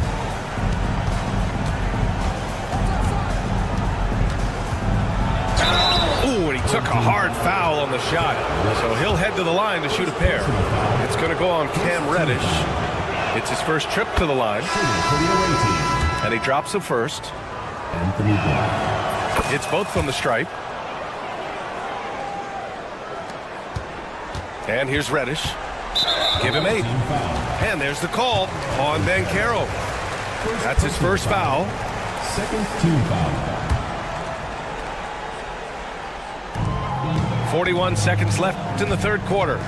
Ooh, and he took a hard foul on the shot. So he'll head to the line to shoot a pair. It's going to go on Cam Reddish. It's his first trip to the line. And he drops the first. It's both from the stripe. And here's Reddish. Give him 8. And there's the call on Banchero. That's his first foul. Second team foul. 41 seconds left in the third quarter.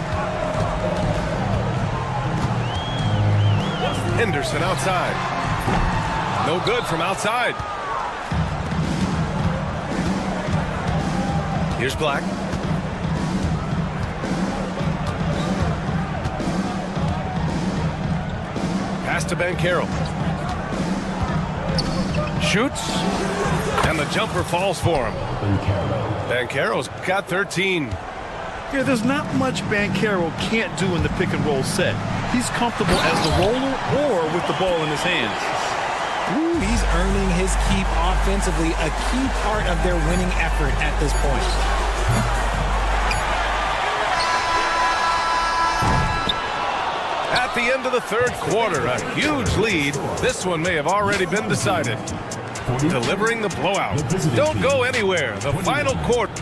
Henderson outside. No good from outside. Here's Black. Pass to Banchero. Shoots. And the jumper falls for him. Banchero's got 13. Yeah, there's not much Banchero can't do in the pick-and-roll set. He's comfortable as the roller or with the ball in his hands. Ooh, he's earning his keep offensively, a key part of their winning effort at this point. At the end of the third quarter, a huge lead. This one may have already been decided. Delivering the blowout. Don't go anywhere. The final quarter.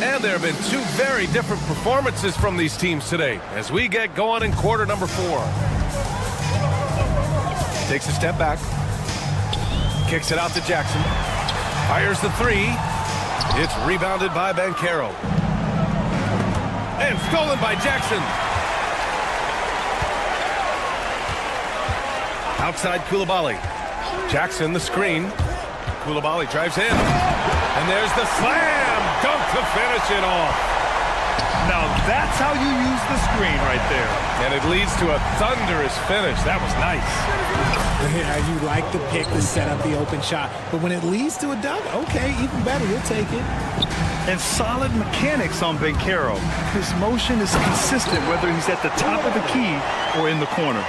And there have been 2 very different performances from these teams today as we get going in quarter number 4. Takes a step back. Kicks it out to Jackson. Fires the three. It's rebounded by Banchero. And stolen by Jackson. Outside Coulibaly. Jackson the screen. Coulibaly drives in. And there's the slam dunk to finish it off. Now that's how you use the screen right there. And it leads to a thunderous finish. That was nice. Yeah, you like the pick to set up the open shot. But when it leads to a dunk, okay, even better. We'll take it. And solid mechanics on Banchero. His motion is consistent whether he's at the top of the key or in the corner.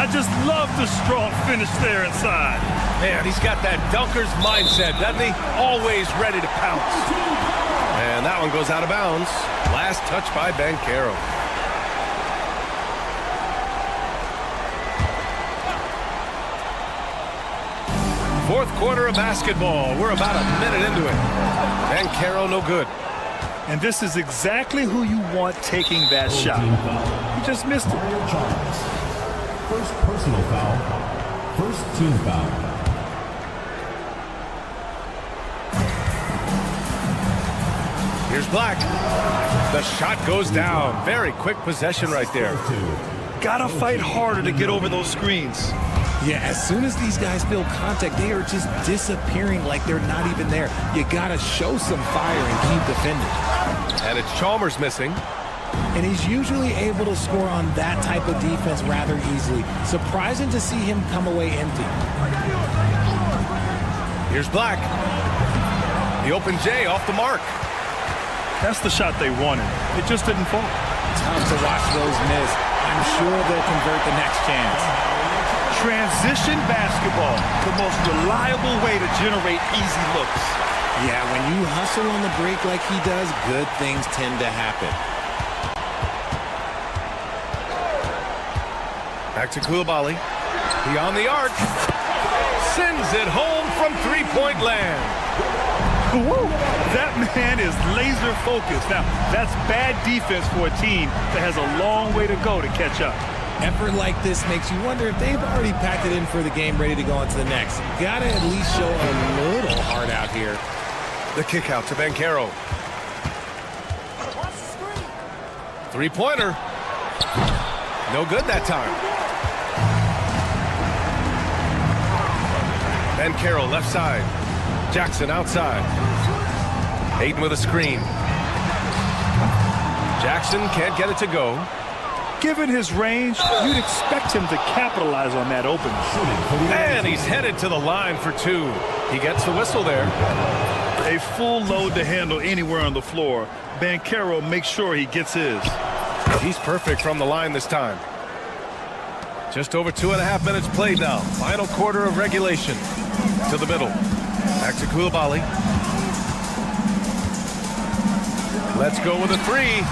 I just love the strong finish there inside. Man, he's got that dunker's mindset, doesn't he? Always ready to pounce. And that one goes out of bounds. Last touch by Banchero. Fourth quarter of basketball. We're about a minute into it. Banchero no good. And this is exactly who you want taking that shot. He just missed it. First personal foul. First team foul. Here's Black. The shot goes down. Very quick possession right there. Gotta fight harder to get over those screens. Yeah, as soon as these guys feel contact, they are just disappearing like they're not even there. You got to show some fire and keep defending. And it's Chalmers missing. And he's usually able to score on that type of defense rather easily. Surprising to see him come away empty. Here's Black. The open J off the mark. That's the shot they wanted. It just didn't fall. Tough to watch those miss. I'm sure they'll convert the next chance. Transition basketball, the most reliable way to generate easy looks. Yeah, when you hustle on the break like he does, good things tend to happen. Back to Coulibaly. Beyond the arc. Sends it home from three-point land. Woo! That man is laser focused. Now, that's bad defense for a team that has a long way to go to catch up. Effort like this makes you wonder if they've already packed it in for the game, ready to go on to the next. Gotta at least show a little heart out here. The kick out to Banchero. Three-pointer. No good that time. Banchero left side. Jackson outside. Ayton with a screen. Jackson can't get it to go. Given his range, you'd expect him to capitalize on that open. And he's headed to the line for two. He gets the whistle there. A full load to handle anywhere on the floor. Banchero makes sure he gets his. He's perfect from the line this time. Just over 2.5 minutes played now. Final quarter of regulation. To the middle. Back to Coulibaly. Let's go with a three.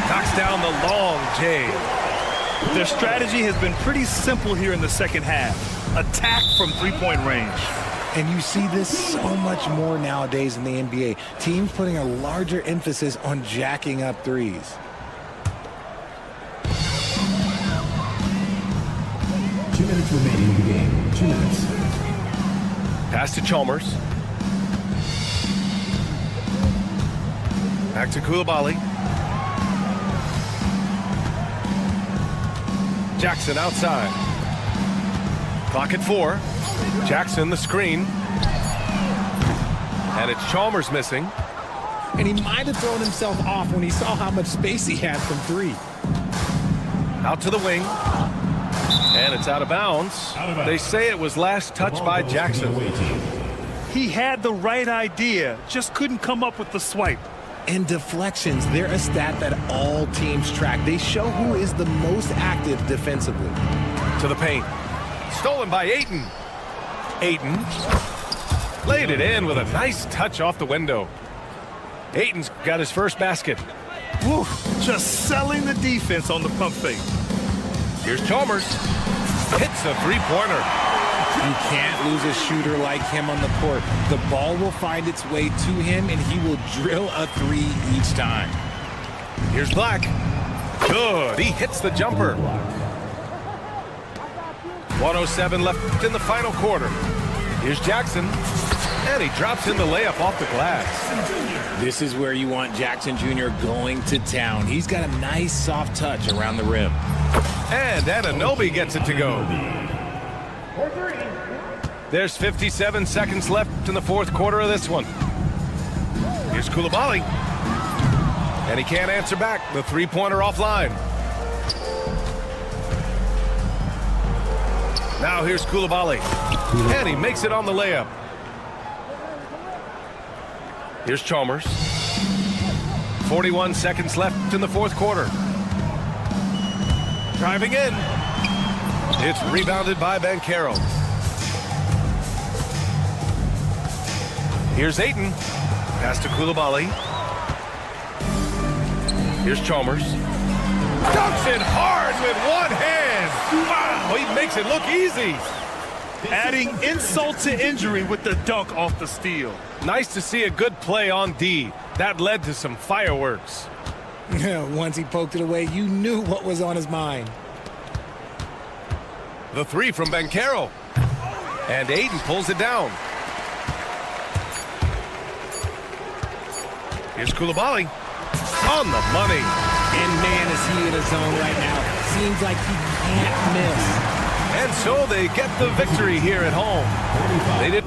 Knocks down the long J. Their strategy has been pretty simple here in the second half. Attack from three-point range. And you see this so much more nowadays in the NBA. Teams putting a larger emphasis on jacking up threes. 2 minutes remaining in the game. 2 minutes. Pass to Chalmers. Back to Coulibaly. Jackson outside. Clock at 4. Jackson the screen. And it's Chalmers missing. And he might have thrown himself off when he saw how much space he had from three. Out to the wing. And it's out of bounds. They say it was last touched by Jackson. He had the right idea, just couldn't come up with the swipe. And deflections, they're a stat that all teams track. They show who is the most active defensively. To the paint. Stolen by Ayton. Ayton laid it in with a nice touch off the window. Ayton's got his first basket. Woo, just selling the defense on the pump fake. Here's Chalmers. Hits a three-pointer. You can't lose a shooter like him on the court. The ball will find its way to him, and he will drill a three each time. Here's Black. Good. He hits the jumper. 1:07 left in the final quarter. Here's Jackson. And he drops in the layup off the glass. This is where you want Jackson Jr. going to town. He's got a nice soft touch around the rim. And Anunoby gets it to go. There's 57 seconds left in the fourth quarter of this one. Here's Coulibaly. And he can't answer back. The three-pointer offline. Now here's Coulibaly. And he makes it on the layup. Here's Chalmers. 41 seconds left in the fourth quarter. Driving in. It's rebounded by Banchero. Here's Ayton. Pass to Coulibaly. Here's Chalmers. Dunks it hard with one hand. Wow, he makes it look easy. Adding insult to injury with the dunk off the steal. Nice to see a good play on D. That led to some fireworks. Once he poked it away, you knew what was on his mind. The three from Banchero. And Ayton pulls it down. Here's Coulibaly. On the money. And man, is he in a zone right now. Seems like he can't miss. And so they get the victory here at home. They did.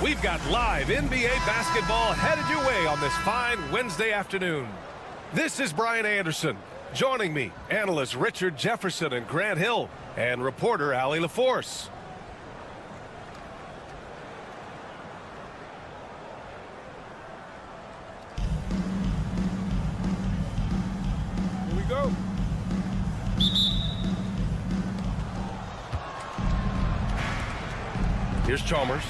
We've got live NBA basketball headed your way on this fine Wednesday afternoon. This is Brian Anderson. Joining me, analysts Richard Jefferson and Grant Hill, and reporter Allie LaForce. Here we go. Here's Chalmers.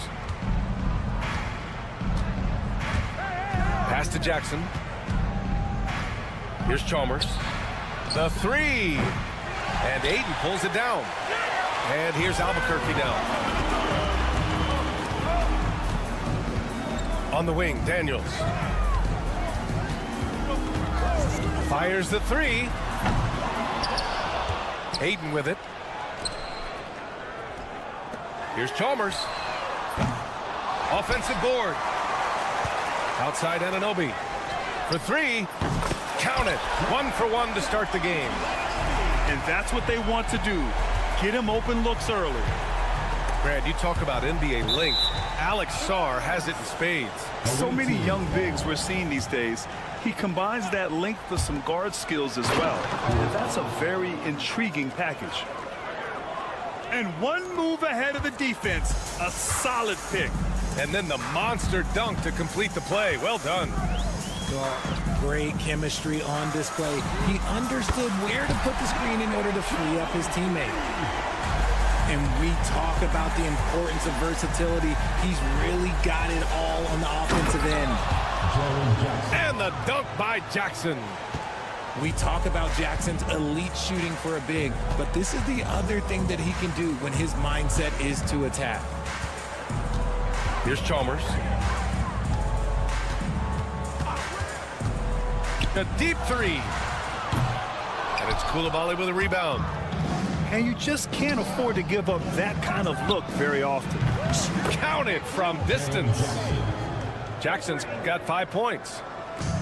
Pass to Jackson. Here's Chalmers. The three. And Aiden pulls it down. And here's Albuquerque down. On the wing, Daniels. Fires the three. Hayden with it. Here's Chalmers. Offensive board. Outside Anunoby. For three. Count it. 1 for 1 to start the game. And that's what they want to do. Get him open looks early. Brad, you talk about NBA length. Alex Sarr has it in spades. So many young bigs we're seeing these days. He combines that length with some guard skills as well. And that's a very intriguing package. And one move ahead of the defense. A solid pick. And then the monster dunk to complete the play. Well done. Great chemistry on display. He understood where to put the screen in order to free up his teammate. And we talk about the importance of versatility. He's really got it all on the offensive end. And the dunk by Jackson. We talk about Jackson's elite shooting for a big, but this is the other thing that he can do when his mindset is to attack. Here's Chalmers. A deep three. And it's Coulibaly with a rebound. And you just can't afford to give up that kind of look very often. Count it from distance. Jackson's got 5 points.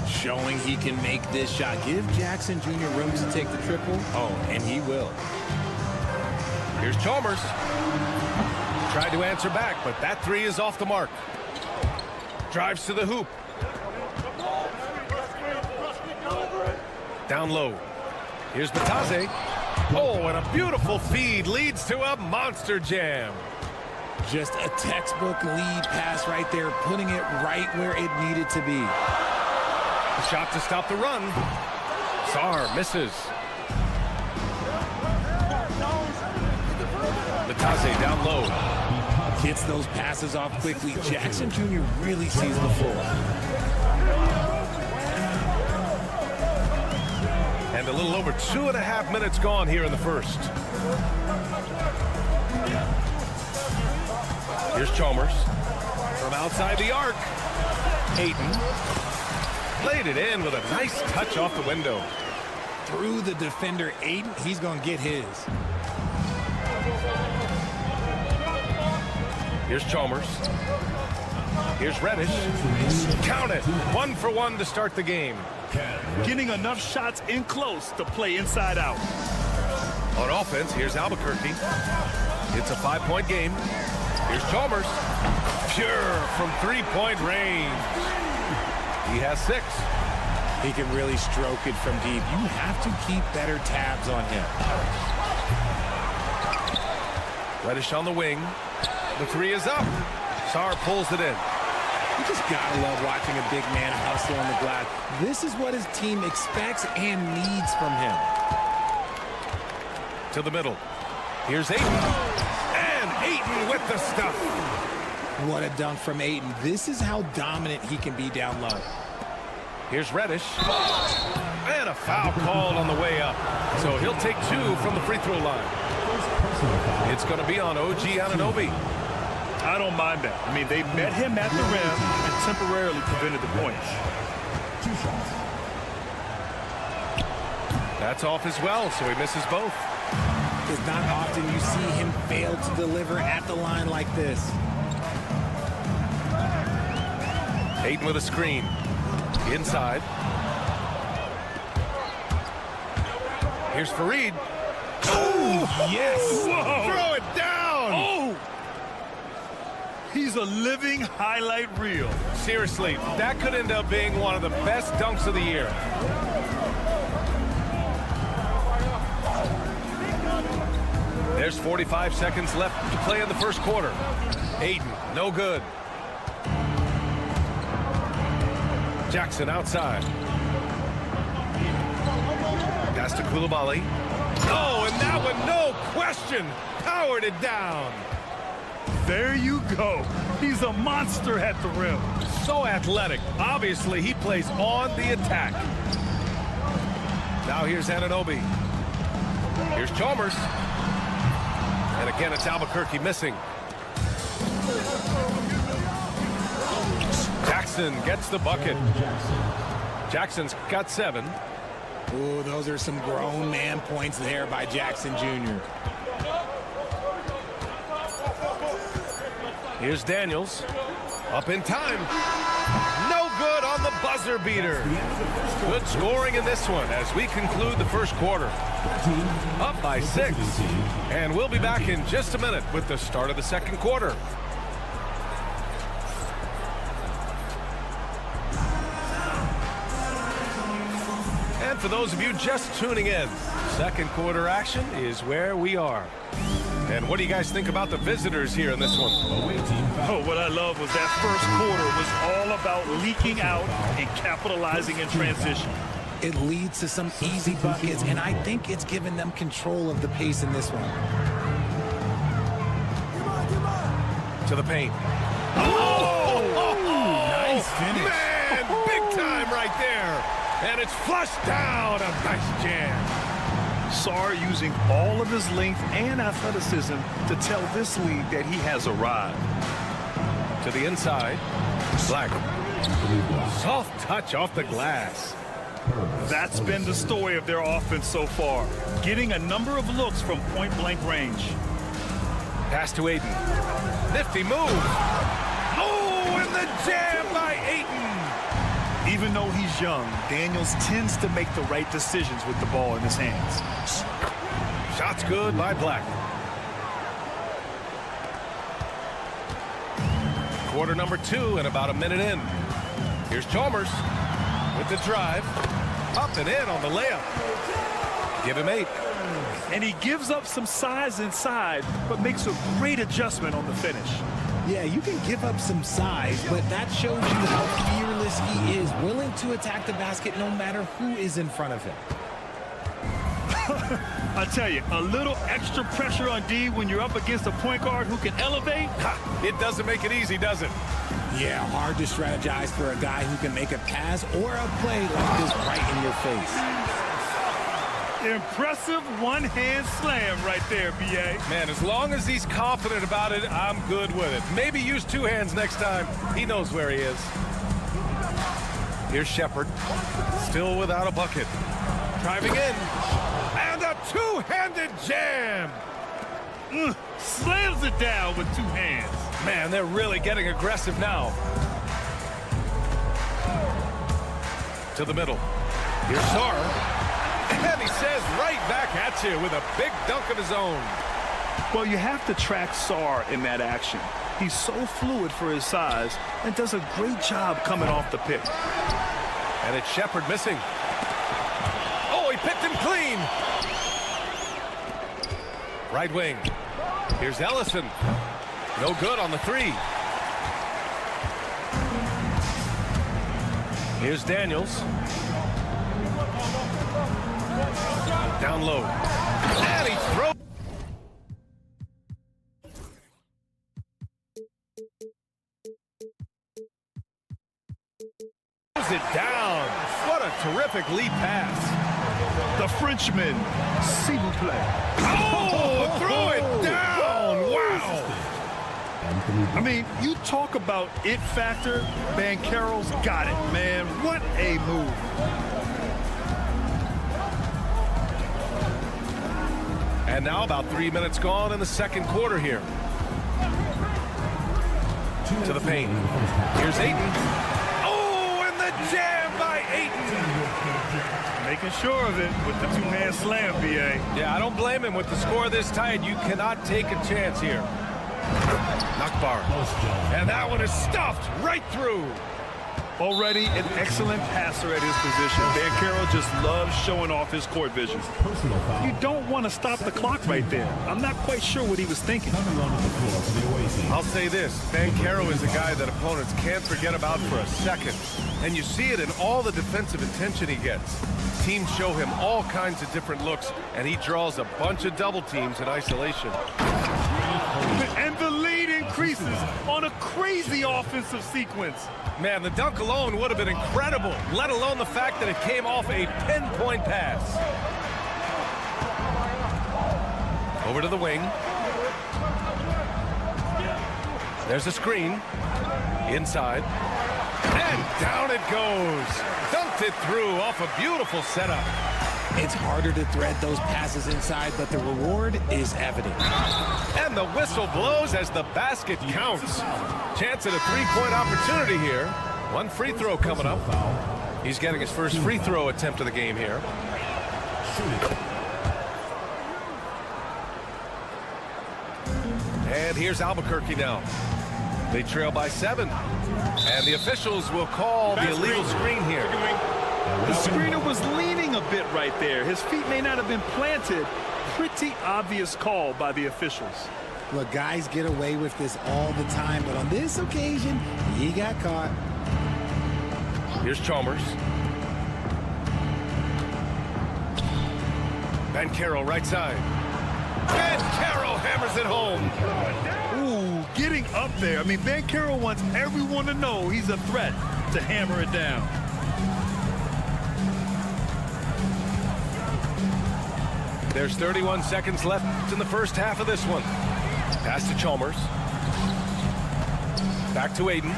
Showing he can make this shot. Give Jackson Jr. room to take the triple. Oh, and he will. Here's Chalmers. Tried to answer back, but that three is off the mark. Drives to the hoop. Down low. Here's Batase. Oh, and a beautiful feed leads to a monster jam. Just a textbook lead pass right there, putting it right where it needed to be. Shot to stop the run. Sarr misses. Batase down low. Gets those passes off quickly. Jackson Jr. really sees the floor. And a little over 2.5 minutes gone here in the first. Here's Chalmers. From outside the arc. Ayton. Played it in with a nice touch off the window. Through the defender, Ayton, he's going to get his. Here's Chalmers. Here's Reddish. Count it. 1 for 1 to start the game. Getting enough shots in close to play inside out. On offense, here's Albuquerque. It's a 5-point game. Here's Chalmers. Pure from 3-point range. He has 6. He can really stroke it from deep. You have to keep better tabs on him. Reddish on the wing. The three is up. Sarr pulls it in. You just gotta love watching a big man hustle on the glass. This is what his team expects and needs from him. To the middle. Here's Ayton. And Ayton with the stuff. What a dunk from Ayton. This is how dominant he can be down low. Here's Reddish. And a foul called on the way up. So he'll take 2 from the free throw line. It's going to be on OG Anunoby. I don't mind that. I mean, they met him at the rim and temporarily prevented the points. That's off as well, so he misses both. It's not often you see him fail to deliver at the line like this. Ayton with a screen. Inside. Here's Fareed. Oh, yes. Whoa. Throw it down. Oh! He's a living highlight reel. Seriously, that could end up being one of the best dunks of the year. There's 45 seconds left to play in the first quarter. Ayton, no good. Jackson outside. Pass to Coulibaly. Oh, and that one, no question, powered it down. There you go. He's a monster at the rim. So athletic. Obviously, he plays on the attack. Now here's Anunoby. Here's Chalmers. And again, it's Albuquerque missing. Jackson gets the bucket. Jackson's got 7. Ooh, those are some grown man points there by Jackson Jr. Here's Daniels. Up in time. No good on the buzzer beater. Good scoring in this one as we conclude the first quarter. Up by 6. And we'll be back in just a minute with the start of the second quarter. And for those of you just tuning in, second quarter action is where we are. And what do you guys think about the visitors here in this one? Oh, what I love was that first quarter was all about leaking out and capitalizing in transition. It leads to some easy buckets, and I think it's given them control of the pace in this one. To the paint. Nice finish. Man, big time right there. And it's flushed down. A nice jam. Sarr using all of his length and athleticism to tell this league that he has arrived. To the inside. Black. Soft touch off the glass. That's been the story of their offense so far, getting a number of looks from point-blank range. Pass to Ayton. Nifty move. Oh, and the jam by Ayton. Even though he's young, Daniels tends to make the right decisions with the ball in his hands. Shots good by Black. Quarter number 2 and about a minute in. Here's Chalmers with the drive. Up and in on the layup. Give him 8. And he gives up some size inside, but makes a great adjustment on the finish. Yeah, you can give up some size, but that shows you how fearless he is, willing to attack the basket no matter who is in front of him. I tell you, a little extra pressure on D when you're up against a point guard who can elevate. It doesn't make it easy, does it? Yeah, hard to strategize for a guy who can make a pass or a play like this right in your face. Impressive one-hand slam right there, B.A. Man, as long as he's confident about it, I'm good with it. Maybe use 2 hands next time. He knows where he is. Here's Shepard, still without a bucket. Driving in, and a 2-handed jam. Slams it down with 2 hands. Man, they're really getting aggressive now. To the middle. Here's Sarr. And he says right back at you with a big dunk of his own. Well, you have to track Sarr in that action. He's so fluid for his size and does a great job coming off the pick. And it's Shepard missing. Oh, he picked him clean. Right wing. Here's Ellison. No good on the 3. Here's Daniels. Down low. And he throws it down. What a terrific lead pass. The Frenchman, s'il vous plaît. Oh, throw it down. Wow. I mean, you talk about it factor, Banchero's got it, man. What a move. And now about 3 minutes gone in the second quarter here. To the paint. Here's Ayton. Oh, and the jam by Ayton. Making sure of it with the 2-hand slam, B.A. Yeah, I don't blame him. With the score this tight, you cannot take a chance here. Knockbar. And that one is stuffed right through. Already an excellent passer at his position. Banchero just loves showing off his court vision. You don't want to stop the clock right there. I'm not quite sure what he was thinking. I'll say this, Banchero is a guy that opponents can't forget about for a second. And you see it in all the defensive attention he gets. Teams show him all kinds of different looks, and he draws a bunch of double teams in isolation. And the lead increases on a crazy offensive sequence. Man, the dunk alone would have been incredible, let alone the fact that it came off a pinpoint pass. Over to the wing. There's a screen. Inside. And down it goes. Dunked it through off a beautiful setup. It's harder to thread those passes inside, but the reward is evident. And the whistle blows as the basket counts. Chance at a three-point opportunity here. One free throw coming up. He's getting his first free throw attempt of the game here. And here's Albuquerque now. They trail by 7. And the officials will call the illegal screen here. The screener was leaning a bit right there. His feet may not have been planted. Pretty obvious call by the officials. Look, guys get away with this all the time, but on this occasion, he got caught. Here's Chalmers. Ben Carroll right side. Ben Carroll hammers it home. Ooh, getting up there. I mean, Ben Carroll wants everyone to know he's a threat to hammer it down. There's 31 seconds left in the first half of this one. Pass to Chalmers. Back to Aiden.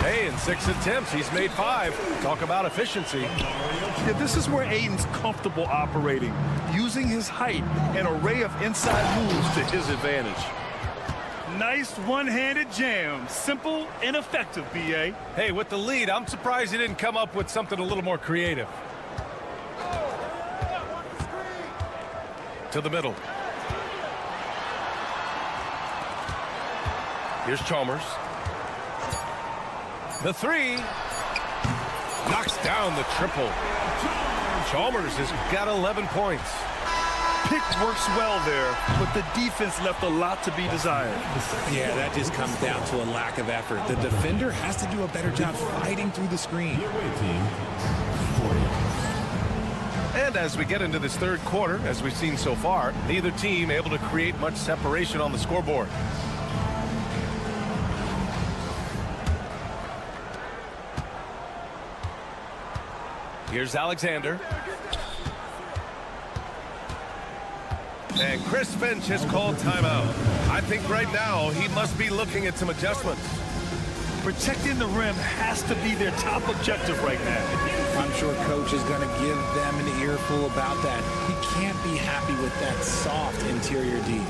Hey, in 6 attempts, he's made 5. Talk about efficiency. Yeah, this is where Aiden's comfortable operating, using his height and array of inside moves to his advantage. Nice one-handed jam. Simple and effective, B.A. Hey, with the lead, I'm surprised he didn't come up with something a little more creative. To the middle. Here's Chalmers. The 3. Knocks down the triple. Chalmers has got 11 points. Pick works well there, but the defense left a lot to be desired. Yeah, that just comes down to a lack of effort. The defender has to do a better job fighting through the screen. And as we get into this third quarter, as we've seen so far, neither team able to create much separation on the scoreboard. Here's Alexander. And Chris Finch has called timeout. I think right now he must be looking at some adjustments. Protecting the rim has to be their top objective right now. I'm sure coach is going to give them an earful about that. He can't be happy with that soft interior D.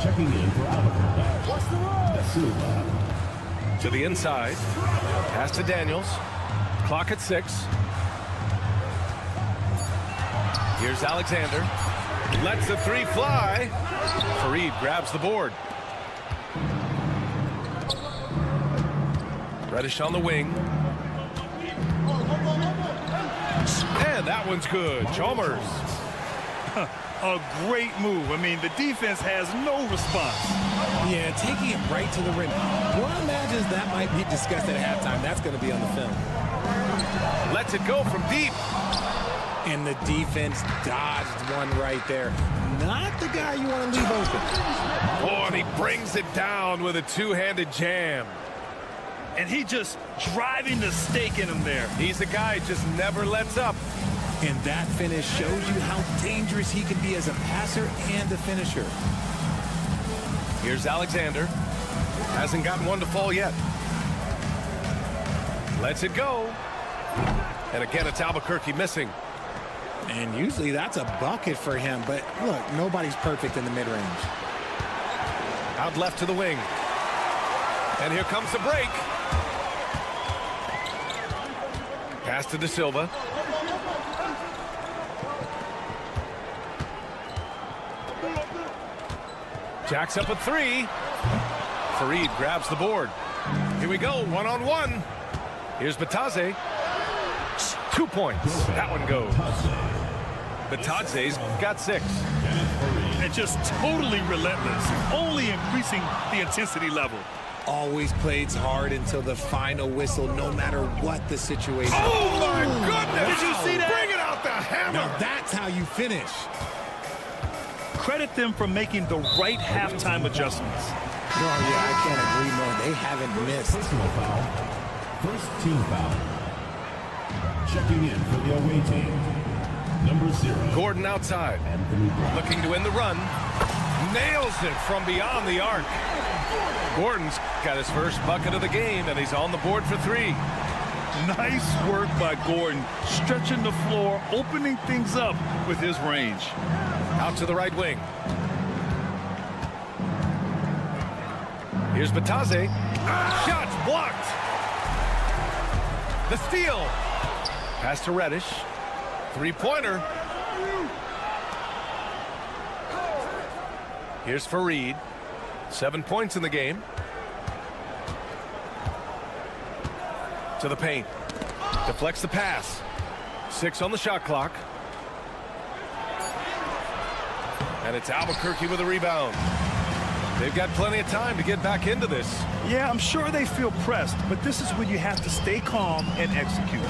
Checking in for Albuquerque. To the inside. Pass to Daniels. Clock at 6. Here's Alexander. Lets the 3 fly. Fareed grabs the board. Reddish on the wing. And that one's good. Chalmers. A great move. I mean, the defense has no response. Yeah, taking it right to the rim. One imagines that might be discussed at halftime. That's going to be on the film. Lets it go from deep. And the defense dodged one right there. Not the guy you want to leave open. Oh, and he brings it down with a two-handed jam. And he just driving the stake in him there. He's a guy who just never lets up. And that finish shows you how dangerous he can be as a passer and a finisher. Here's Alexander. Hasn't gotten one to fall yet. Lets it go. And again, it's Albuquerque missing. And usually that's a bucket for him. But look, nobody's perfect in the mid-range. Out left to the wing. And here comes the break. Pass to De Silva. Jacks up a 3. Fareed grabs the board. Here we go, one-on-one. Here's Batadze. 2 points. That one goes. Batadze's got 6. And just totally relentless, only increasing the intensity level. Always plays hard until the final whistle, no matter what the situation. Oh, my goodness! Did you see that? Bring it out the hammer! Now that's how you finish. Credit them for making the right halftime adjustments. Oh, yeah, I can't agree more. They haven't missed. Personal foul. First team foul. Checking in for the away team. Number 0. Gordon outside. Anthony Black. Looking to win the run. Nails it from beyond the arc. Gordon's got his first bucket of the game, and he's on the board for 3. Nice work by Gordon, stretching the floor, opening things up with his range. Out to the right wing. Here's Batase. Shots blocked. The steal. Pass to Reddish. Three-pointer. Here's Fareed. 7 points in the game. To the paint. Deflects the pass. 6 on the shot clock. And it's Albuquerque with a rebound. They've got plenty of time to get back into this. Yeah, I'm sure they feel pressed, but this is when you have to stay calm and execute.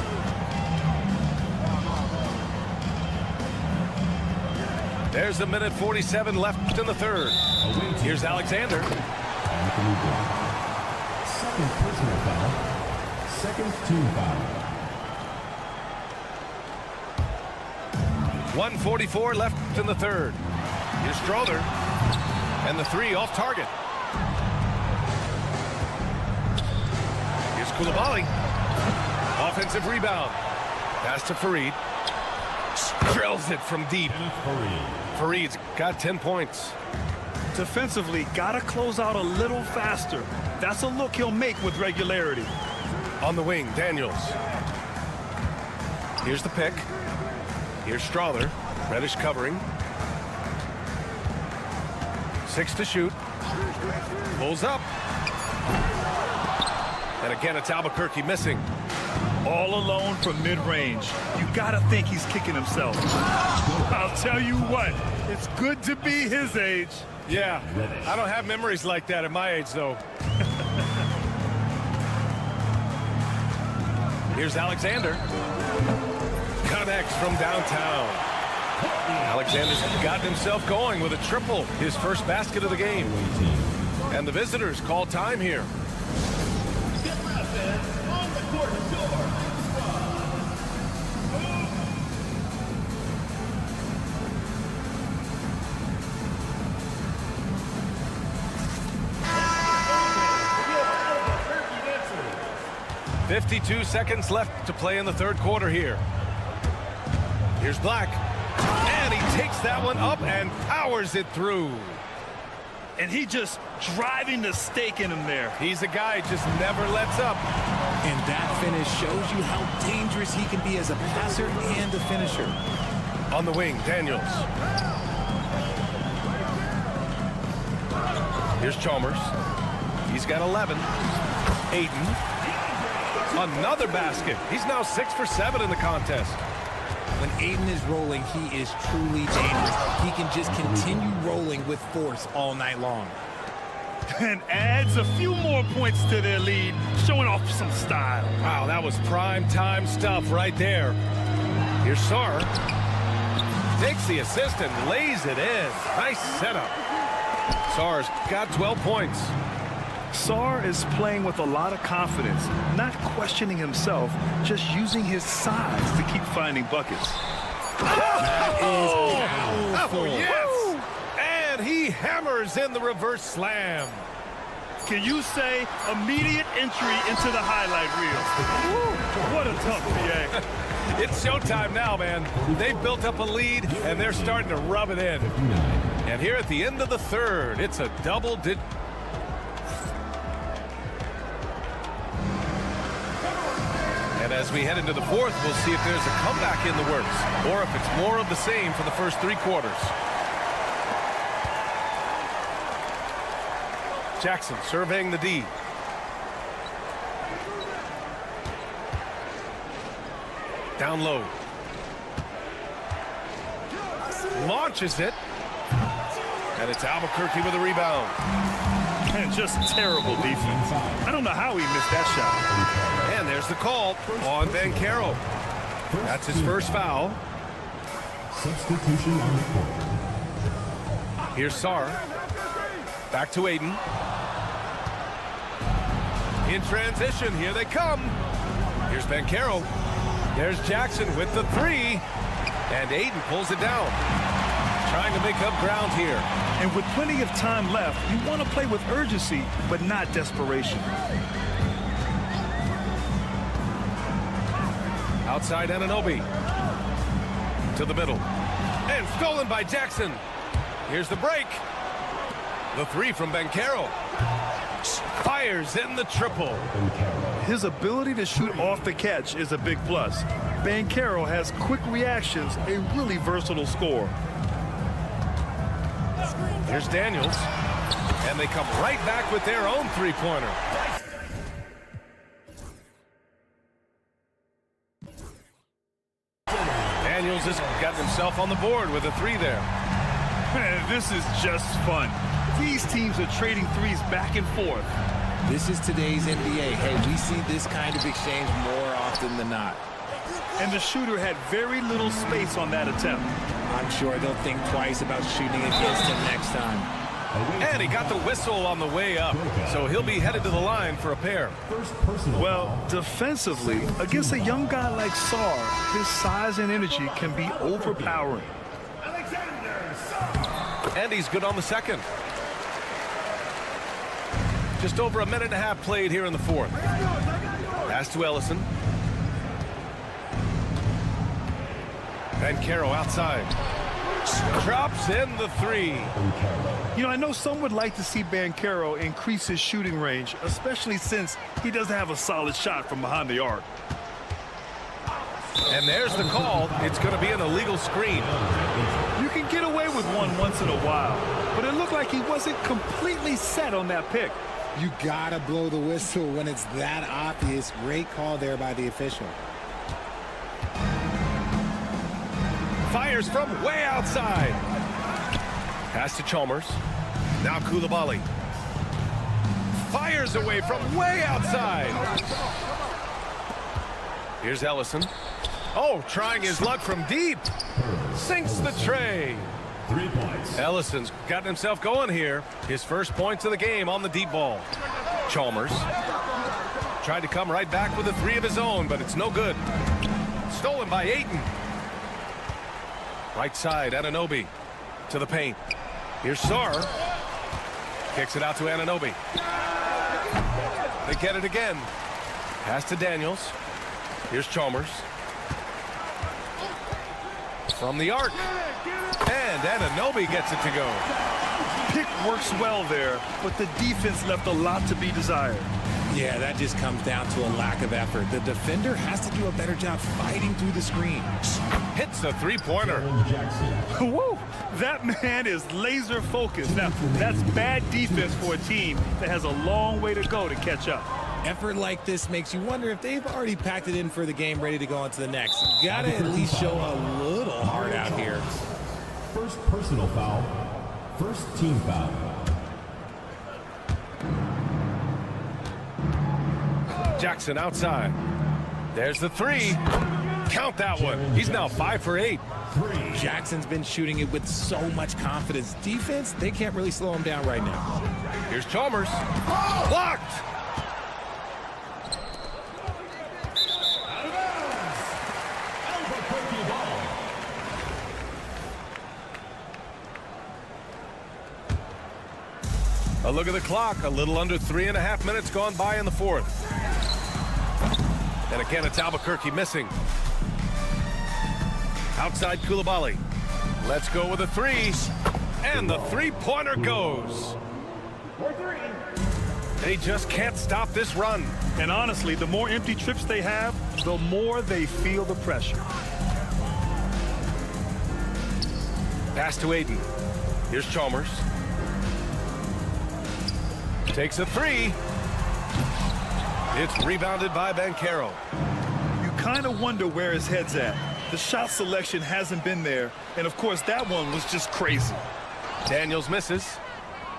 There's a minute 47 left in the third. Here's Alexander. Anthony Black. Second personal foul. Second team foul. 1:44 left in the third. Here's Strother. And the 3 off target. Here's Koulibaly. Offensive rebound. Pass to Fareed. Drills it from deep. Fareed's got 10 points. Defensively, gotta close out a little faster. That's a look he'll make with regularity. On the wing, Daniels. Here's the pick. Here's Strother. Reddish covering. 6 to shoot. Pulls up. And again, it's Albuquerque missing. All alone from mid-range. You gotta think he's kicking himself. I'll tell you what, it's good to be his age. Yeah, I don't have memories like that at my age, though. Here's Alexander. Connects from downtown. Alexander's gotten himself going with a triple, his first basket of the game. And the visitors call time here. .52 seconds left to play in the third quarter here. Here's Black. And he takes that one up and powers it through. And he just driving the stake in him there. He's a guy who just never lets up. And that finish shows you how dangerous he can be as a passer and a finisher. On the wing, Daniels. Here's Chalmers. He's got 11. Ayton. Another basket. He's now 6 for 7 in the contest. When Ayton is rolling, he is truly dangerous. He can just continue rolling with force all night long. And adds a few more points to their lead, showing off some style. Wow, that was prime time stuff right there. Here's Sarr. Takes the assist and lays it in. Nice setup. Sarr's got 12 points. Sarr is playing with a lot of confidence, not questioning himself, just using his size to keep finding buckets. That is powerful. Oh, yes! And he hammers in the reverse slam. Can you say immediate entry into the highlight reel? What a tough PA. It's showtime now, man. They've built up a lead, and they're starting to rub it in. And here at the end of the third, it's a double-digit. And as we head into the fourth, we'll see if there's a comeback in the works, or if it's more of the same for the first 3 quarters. Jackson surveying the D. Down low. Launches it. And it's Albuquerque with a rebound. And just terrible defense. I don't know how he missed that shot. And there's the call on Bancaro. That's his first foul. Substitution on the court. Here's Sarr. Back to Aiden. In transition, here they come. Here's Banchero. There's Jackson with the three. And Aiden pulls it down. Trying to make up ground here. And with plenty of time left, you want to play with urgency, but not desperation. Outside Anunoby. To the middle. And stolen by Jackson. Here's the break. The three from Banchero. Fires in the triple. His ability to shoot off the catch is a big plus. Banchero has quick reactions, a really versatile scorer. Here's Daniels. And they come right back with their own three-pointer. Daniels has got himself on the board with a three there. Man, this is just fun. These teams are trading threes back and forth. This is today's NBA. Hey, we see this kind of exchange more often than not. And the shooter had very little space on that attempt. I'm sure they'll think twice about shooting against him next time. And he got the whistle on the way up, so he'll be headed to the line for a pair. Well, defensively, against a young guy like Sarr, his size and energy can be overpowering. And he's good on the second. Just over a minute and a half played here in the fourth. Pass to Ellison. Banchero outside. Drops in the three. You know, I know some would like to see Banchero increase his shooting range, especially since he doesn't have a solid shot from behind the arc. And there's the call. It's going to be an illegal screen. You can get away with one once in a while, but it looked like he wasn't completely set on that pick. You gotta blow the whistle when it's that obvious. Great call there by the official. Fires from way outside. Pass to Chalmers. Now Koulibaly. Fires away from way outside. Here's Ellison. Oh, trying his luck from deep. Sinks the tray. 3 points. Ellison's gotten himself going here. His first points of the game on the deep ball. Chalmers tried to come right back with a three of his own, but it's no good. Stolen by Ayton. Right side, Anunoby to the paint. Here's Sarr. Kicks it out to Anunoby. They get it again. Pass to Daniels. Here's Chalmers. From the arc. And Anunoby gets it to go. Pick works well there, but the defense left a lot to be desired. Yeah, that just comes down to a lack of effort. The defender has to do a better job fighting through the screen. Hits the three-pointer. Woo! That man is laser focused. Now, that's bad defense for a team that has a long way to go to catch up. Effort like this makes you wonder if they've already packed it in for the game, ready to go on to the next. Gotta at least show a little heart out here. First personal foul. First team foul. Jackson outside. There's the three. Count that one. He's now 5 for 8. Jackson's been shooting it with so much confidence. Defense, they can't really slow him down right now. Here's Chalmers. Blocked. A look at the clock. A little under 3.5 minutes gone by in the fourth. And again, it's Albuquerque missing. Outside Koulibaly. Let's go with a three. And the three-pointer goes. They just can't stop this run. And honestly, the more empty trips they have, the more they feel the pressure. Pass to Aiden. Here's Chalmers. Takes a three. It's rebounded by Banchero. You kind of wonder where his head's at. The shot selection hasn't been there, and of course that one was just crazy. Daniels misses.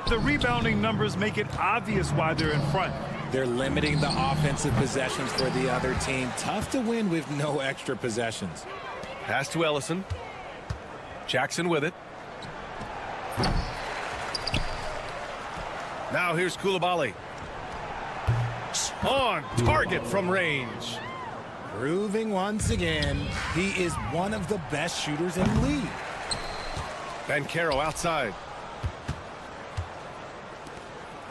The rebounding numbers make it obvious why they're in front. They're limiting the offensive possessions for the other team. Tough to win with no extra possessions. Pass to Ellison. Jackson with it. Now here's Koulibaly. On target from range. Proving once again, he is one of the best shooters in the league. Banchero outside.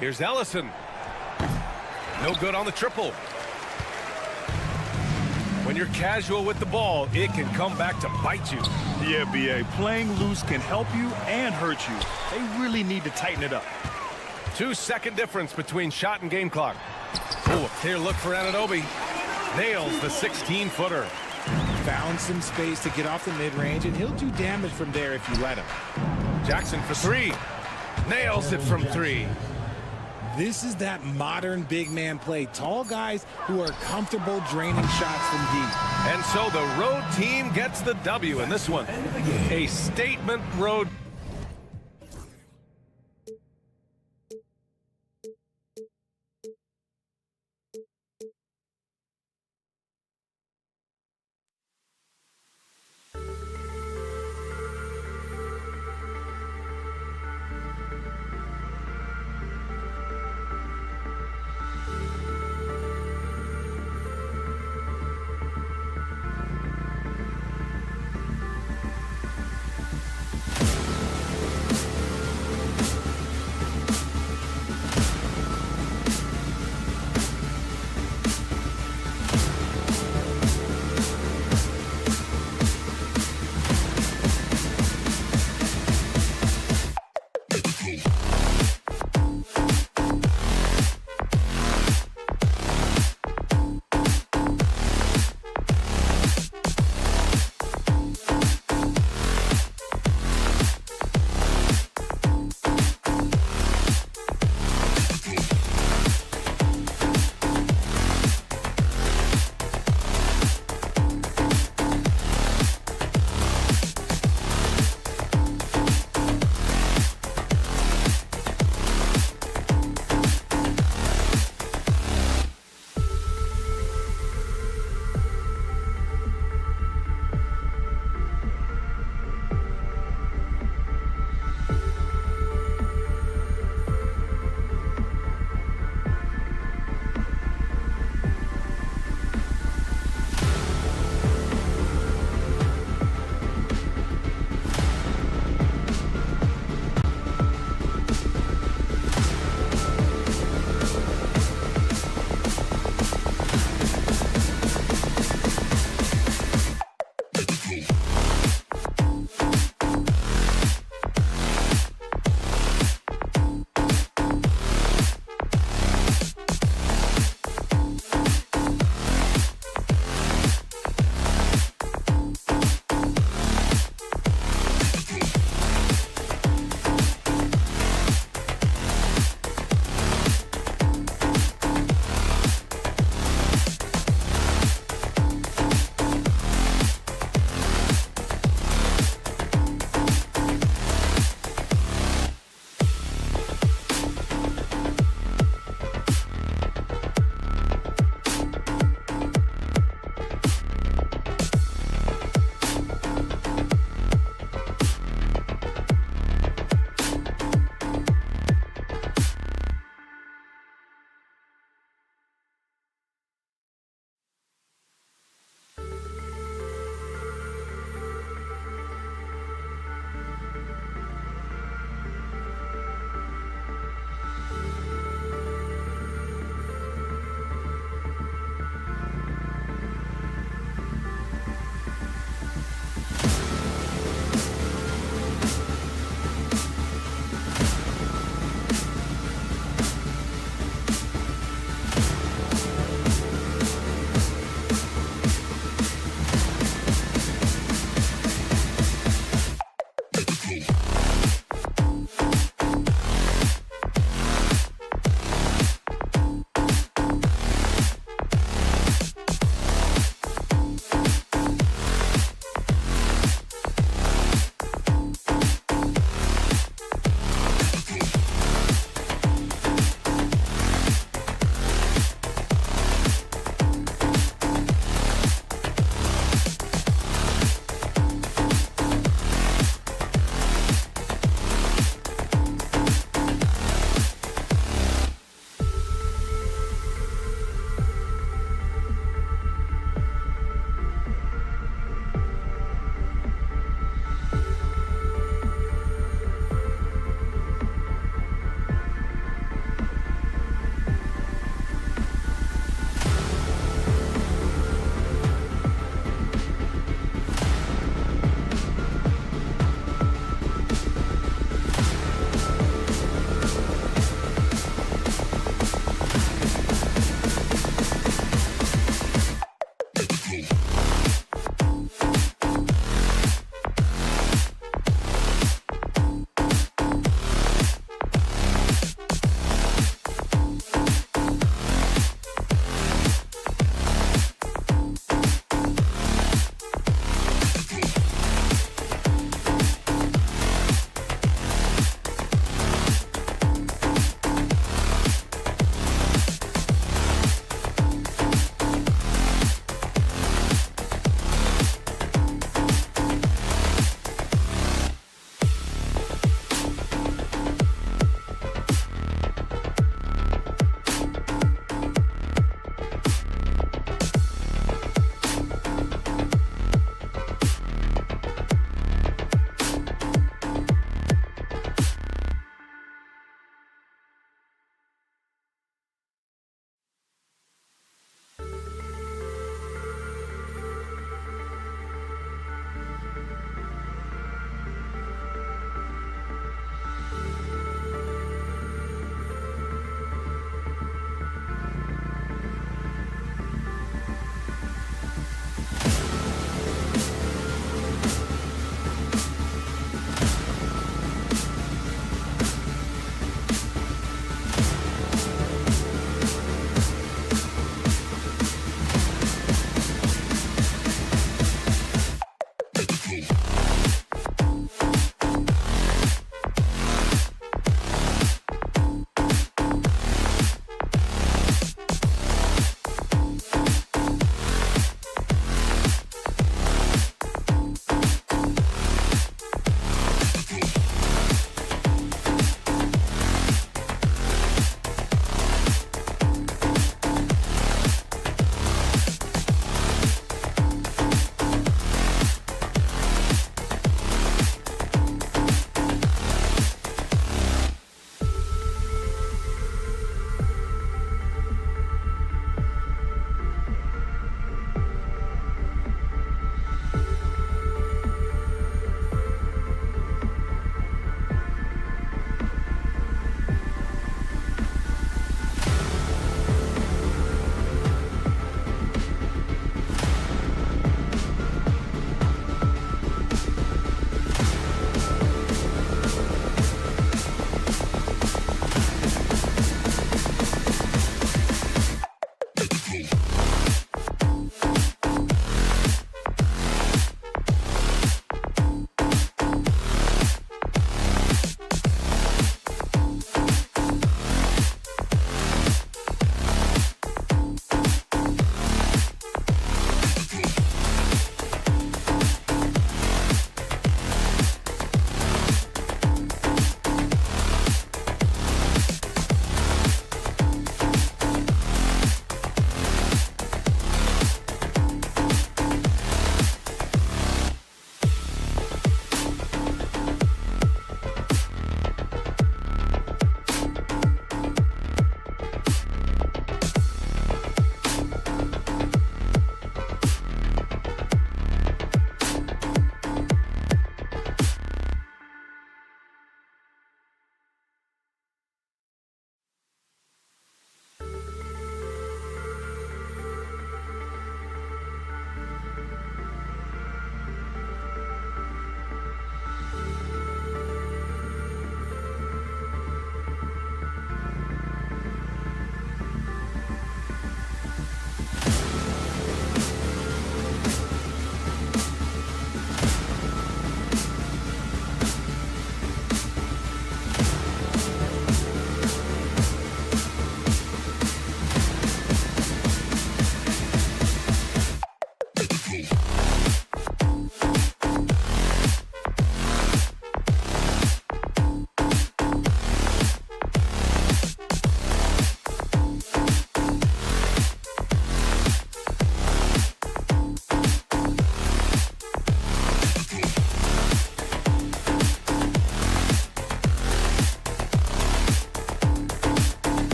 Here's Ellison. No good on the triple. When you're casual with the ball, it can come back to bite you. Yeah, B.A. Playing loose can help you and hurt you. They really need to tighten it up. 2-second difference between shot and game clock. Oh, a clear look for Anunoby. Nails the 16-footer. Found some space to get off the mid-range, and he'll do damage from there if you let him. Jackson for three. Nails it from three. This is that modern big man play. Tall guys who are comfortable draining shots from deep. And so the road team gets the W in this one. A statement road.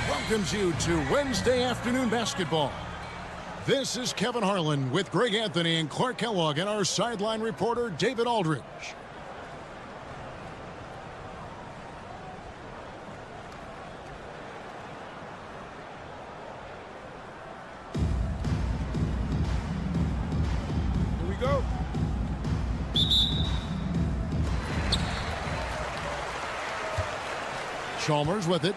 Welcomes you to Wednesday afternoon basketball. This is Kevin Harlan with Greg Anthony and Clark Kellogg and our sideline reporter David Aldridge. Here we go. Chalmers with it.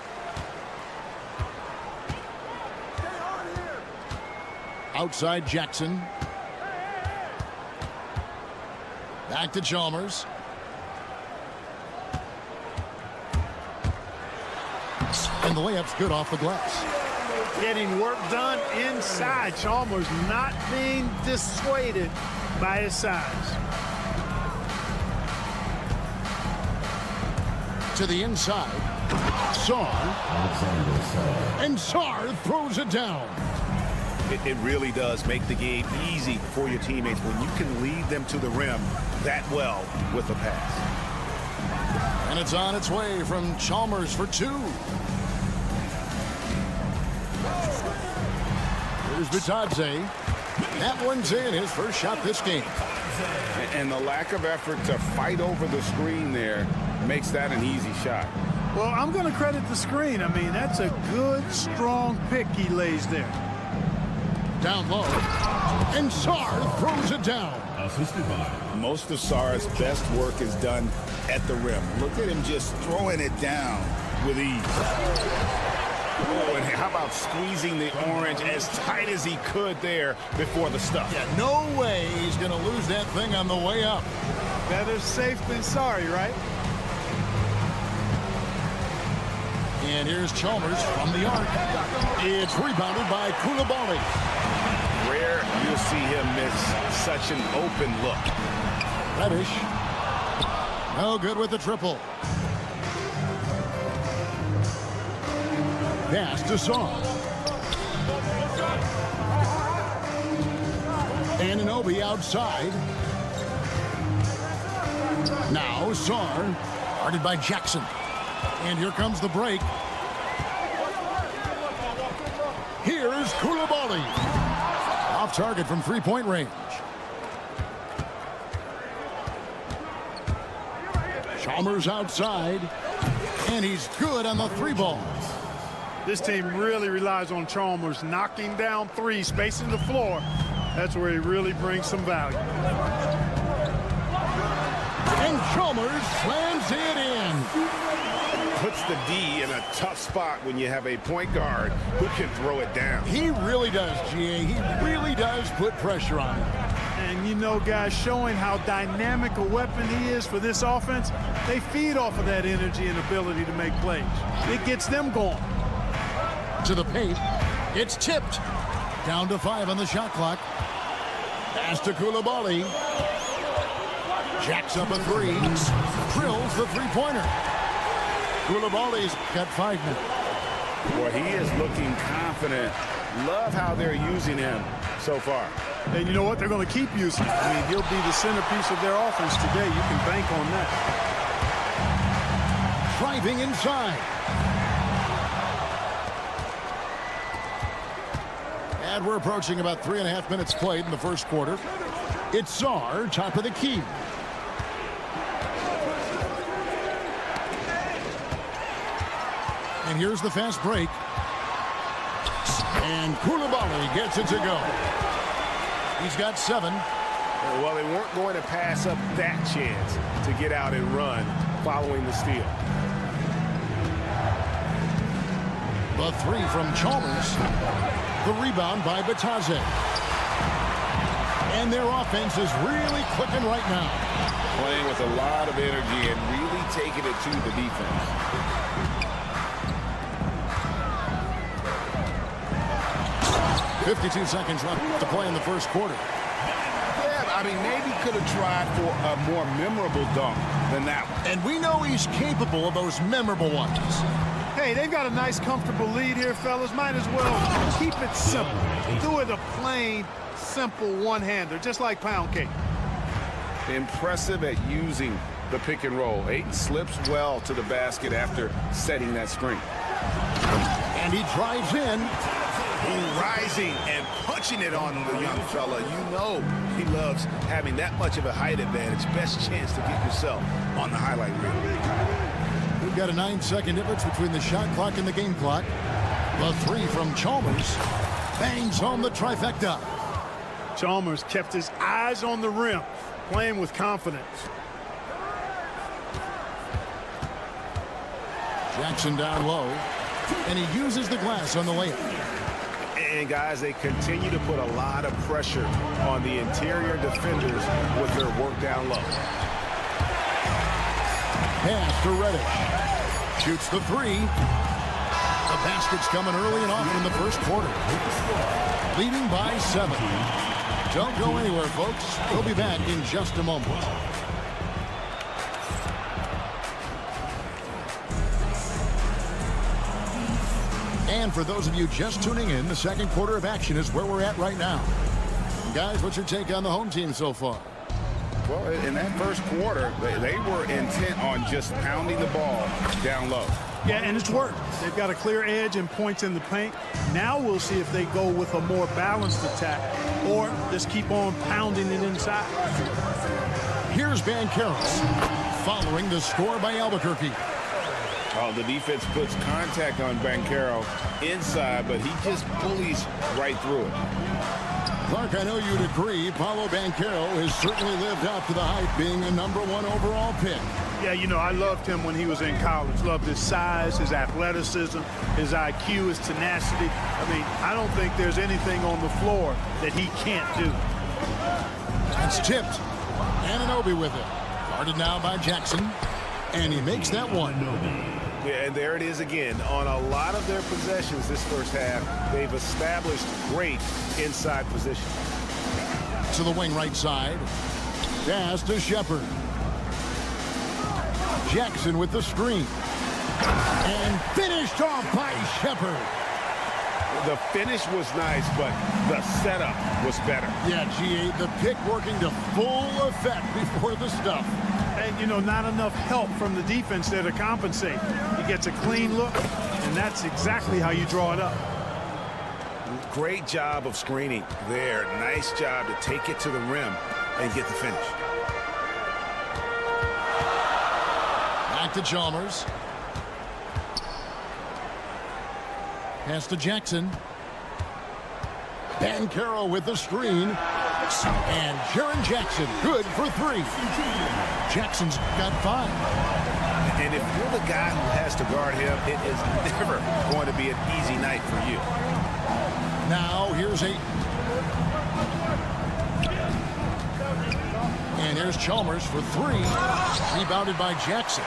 Outside Jackson. Back to Chalmers. And the layup's good off the glass. Getting work done inside. Chalmers not being dissuaded by his size. To the inside. Sarr. And Sarr throws it down. It really does make the game easy for your teammates when you can lead them to the rim that well with a pass. And it's on its way from Chalmers for two. Here's Bitadze. That one's in, his first shot this game. And the lack of effort to fight over the screen there makes that an easy shot. Well, I'm going to credit the screen. I mean, that's a good, strong pick he lays there. Down low. And Sarr throws it down. Assisted by Most of Sarr's best work is done at the rim. Look at him just throwing it down with ease. Oh, and how about squeezing the orange as tight as he could there before the stuff? Yeah, no way he's going to lose that thing on the way up. Better safe than sorry, right? And here's Chalmers from the arc. It's rebounded by Koulibaly. Rare you'll see him miss such an open look. Reddish. No good with the triple. Pass to Sarr. Anunoby outside. Now Sarr, guarded by Jackson. And here comes the break. Here's Koulibaly. Off target from three-point range. Chalmers outside. And he's good on the three ball. This team really relies on Chalmers knocking down threes, spacing the floor. That's where he really brings some value. And Chalmers slams it in. Puts the D in a tough spot when you have a point guard who can throw it down. He really does, GA. He really does put pressure on him. And you know, guys, showing how dynamic a weapon he is for this offense, they feed off of that energy and ability to make plays. It gets them going. To the paint. It's tipped. Down to 5 on the shot clock. Pass to Koulibaly. Jacks up a three. Drills the three-pointer. Koulibaly's got 5 now. Boy, he is looking confident. Love how they're using him so far. And you know what? They're going to keep using him. I mean, he'll be the centerpiece of their offense today. You can bank on that. Driving inside. And we're approaching about 3.5 minutes played in the first quarter. It's Sarr, top of the key. And here's the fast break. And Koulibaly gets it to go. He's got 7. Well, they weren't going to pass up that chance to get out and run following the steal. The 3 from Chalmers. The rebound by Bitadze. And their offense is really clicking right now. Playing with a lot of energy and really taking it to the defense. 52 seconds left to play in the first quarter. Yeah, I mean, maybe could have tried for a more memorable dunk than that one. And we know he's capable of those memorable ones. Hey, they've got a nice, comfortable lead here, fellas. Might as well keep it simple. Do it a plain, simple one-hander, just like pound cake. Impressive at using the pick and roll. Ayton slips well to the basket after setting that screen. And he drives in. Rising and punching it on the young fella. You know he loves having that much of a height advantage. Best chance to get yourself on the highlight reel. We've got a 9-second difference between the shot clock and the game clock. The 3 from Chalmers bangs home the trifecta. Chalmers kept his eyes on the rim, playing with confidence. Jackson down low, and he uses the glass on the layup. And guys, they continue to put a lot of pressure on the interior defenders with their work down low. Pass to Reddish. Shoots the 3. The basket's coming early and often in the first quarter. Leading by 7. Don't go anywhere, folks. We'll be back in just a moment. And for those of you just tuning in, the second quarter of action is where we're at right now. Guys, what's your take on the home team so far? Well, in that first quarter, they were intent on just pounding the ball down low. Yeah, and it's worked. They've got a clear edge and points in the paint. Now we'll see if they go with a more balanced attack or just keep on pounding it inside. Here's Bancheros following the score by Albuquerque. Oh, the defense puts contact on Banchero inside, but he just bullies right through it. Clark, I know you'd agree, Paolo Banchero has certainly lived up to the hype, being a #1 overall pick. Yeah, you know, I loved him when he was in college. Loved his size, his athleticism, his IQ, his tenacity. I mean, I don't think there's anything on the floor that he can't do. It's tipped. Anunoby with it. Guarded now by Jackson. And he makes that one. Yeah, and there it is again. On a lot of their possessions this first half, they've established great inside position. To the wing right side. Pass to Shepard. Jackson with the screen. And finished off by Shepard. The finish was nice, but the setup was better. Yeah, G8, the pick working to full effect before the stuff. And, you know, not enough help from the defense there to compensate. He gets a clean look, and that's exactly how you draw it up. Great job of screening there. Nice job to take it to the rim and get the finish. Back to Chalmers. Pass to Jackson. Banchero with the screen. And Jaren Jackson good for 3. Jackson's got 5. And if you're the guy who has to guard him, it is never going to be an easy night for you. Now here's and here's Chalmers for 3. Rebounded by Jackson.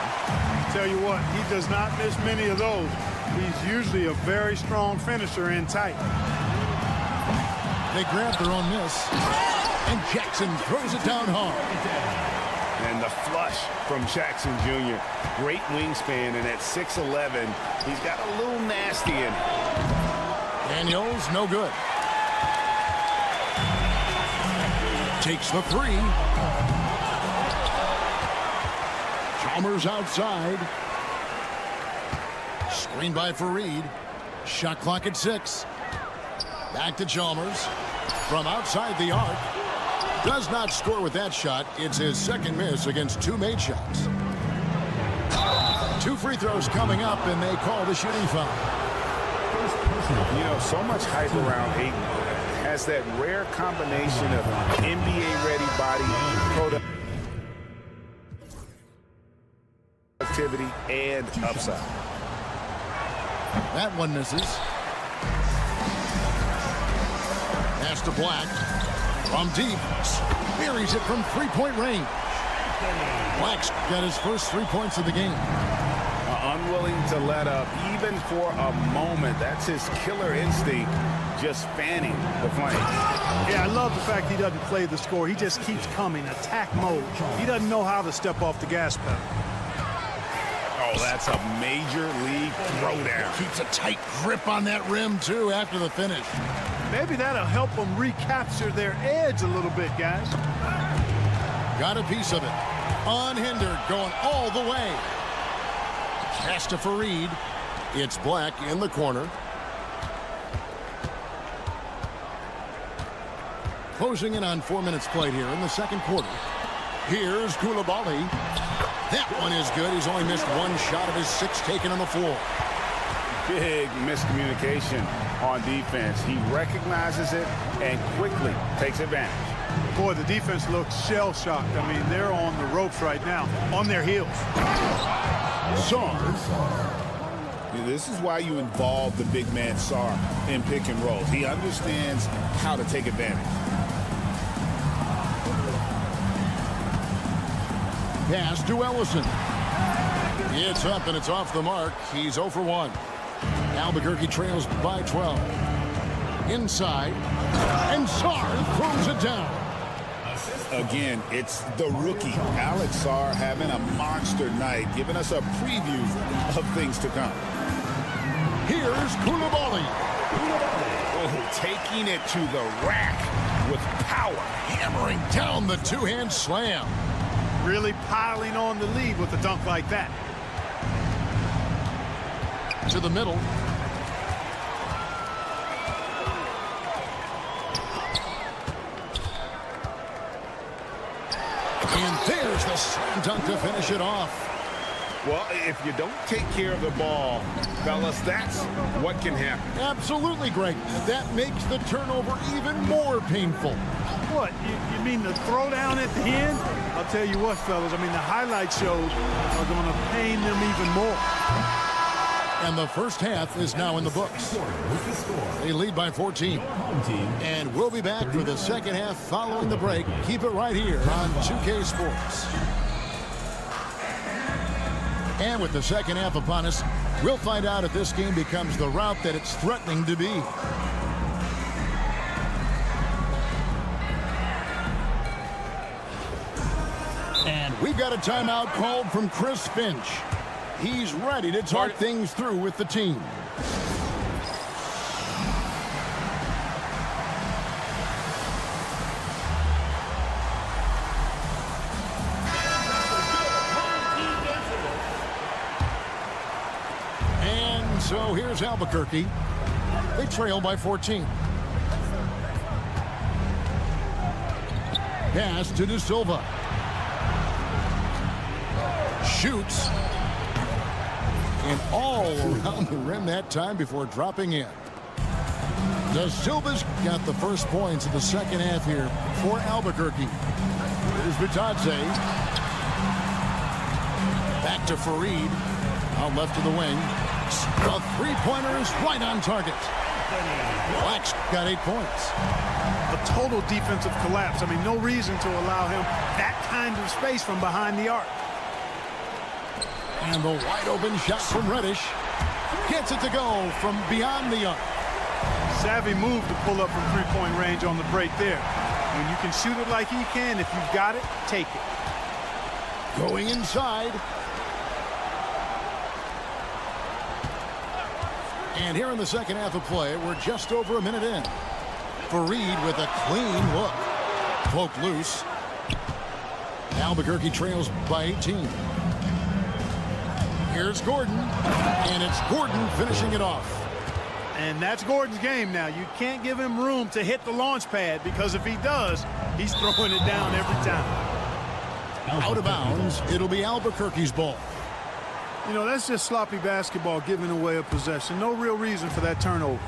Tell you what, he does not miss many of those. He's usually a very strong finisher in tight. They grab their own miss. And Jackson throws it down hard. And the flush from Jackson Jr. Great wingspan, and at 6'11", he's got a little nasty in it. Daniels, no good. Takes the 3. Chalmers outside. Screen by Fareed. Shot clock at 6. Back to Chalmers. From outside the arc. Does not score with that shot. It's his second miss against 2 made shots. 2 free throws coming up, and they call the shooting foul. You know, so much hype around Ayton. Has that rare combination of NBA-ready body, productivity, and upside. That one misses. Pass to Black. From deep. Buries it from 3-point range. Black's got his first 3 points of the game. Unwilling to let up even for a moment. That's his killer instinct, just fanning the flame. Yeah, I love the fact he doesn't play the score. He just keeps coming, attack mode. He doesn't know how to step off the gas pedal. Oh, that's a major league throwdown. Keeps a tight grip on that rim, too, after the finish. Maybe that'll help them recapture their edge a little bit, guys. Got a piece of it. Unhindered, going all the way. Pass to Fareed. It's Black in the corner. Closing in on 4 minutes played here in the second quarter. Here's Coulibaly. That one is good. He's only missed 1 shot of his 6 taken on the floor. Big miscommunication on defense. He recognizes it and quickly takes advantage. Boy, the defense looks shell-shocked. I mean, they're on the ropes right now, on their heels. This is why you involve the big man Sarr in pick and rolls. He understands how to take advantage. Pass to Ellison. It's up and it's off the mark. He's 0 for 1. Albuquerque trails by 12. Inside. And Sarr throws it down. Again, it's the rookie, Alex Sarr, having a monster night, giving us a preview of things to come. Here's Koulibaly. Oh, taking it to the rack with power. Hammering down the two-hand slam. Really piling on the lead with a dunk like that. To the middle. And there's the slam dunk to finish it off. Well, if you don't take care of the ball, fellas, that's what can happen. Absolutely, Greg. That makes the turnover even more painful. What, you mean the throwdown at the end? I'll tell you what, fellas, I mean, the highlight shows are going to pain them even more. And the first half is now in the books. They lead by 14. And we'll be back for the second half following the break. Keep it right here on 2K Sports. And with the second half upon us, we'll find out if this game becomes the route that it's threatening to be. And we've got a timeout called from Chris Finch. He's ready to talk things through with the team. And so here's Albuquerque. They trail by 14. Pass to De Silva. Shoots. And all around the rim that time before dropping in. De Silva's got the first points of the second half here for Albuquerque. Here's Vitadze. Back to Fareed. Out left to the wing. The three-pointer is right on target. Black's got 8 points. A total defensive collapse. I mean, no reason to allow him that kind of space from behind the arc. And the wide open shot from Reddish. Gets it to go from beyond the arc. Savvy move to pull up from three-point range on the break there. When you can shoot it like he can, if you've got it, take it. Going inside. And here in the second half of play, we're just over a minute in. Fareed with a clean look. Poked loose. Albuquerque trails by 18. Here's Gordon. And it's Gordon finishing it off. And that's Gordon's game now. You can't give him room to hit the launch pad, because if he does, he's throwing it down every time. Out of bounds, it'll be Albuquerque's ball. You know, that's just sloppy basketball, giving away a possession. No real reason for that turnover.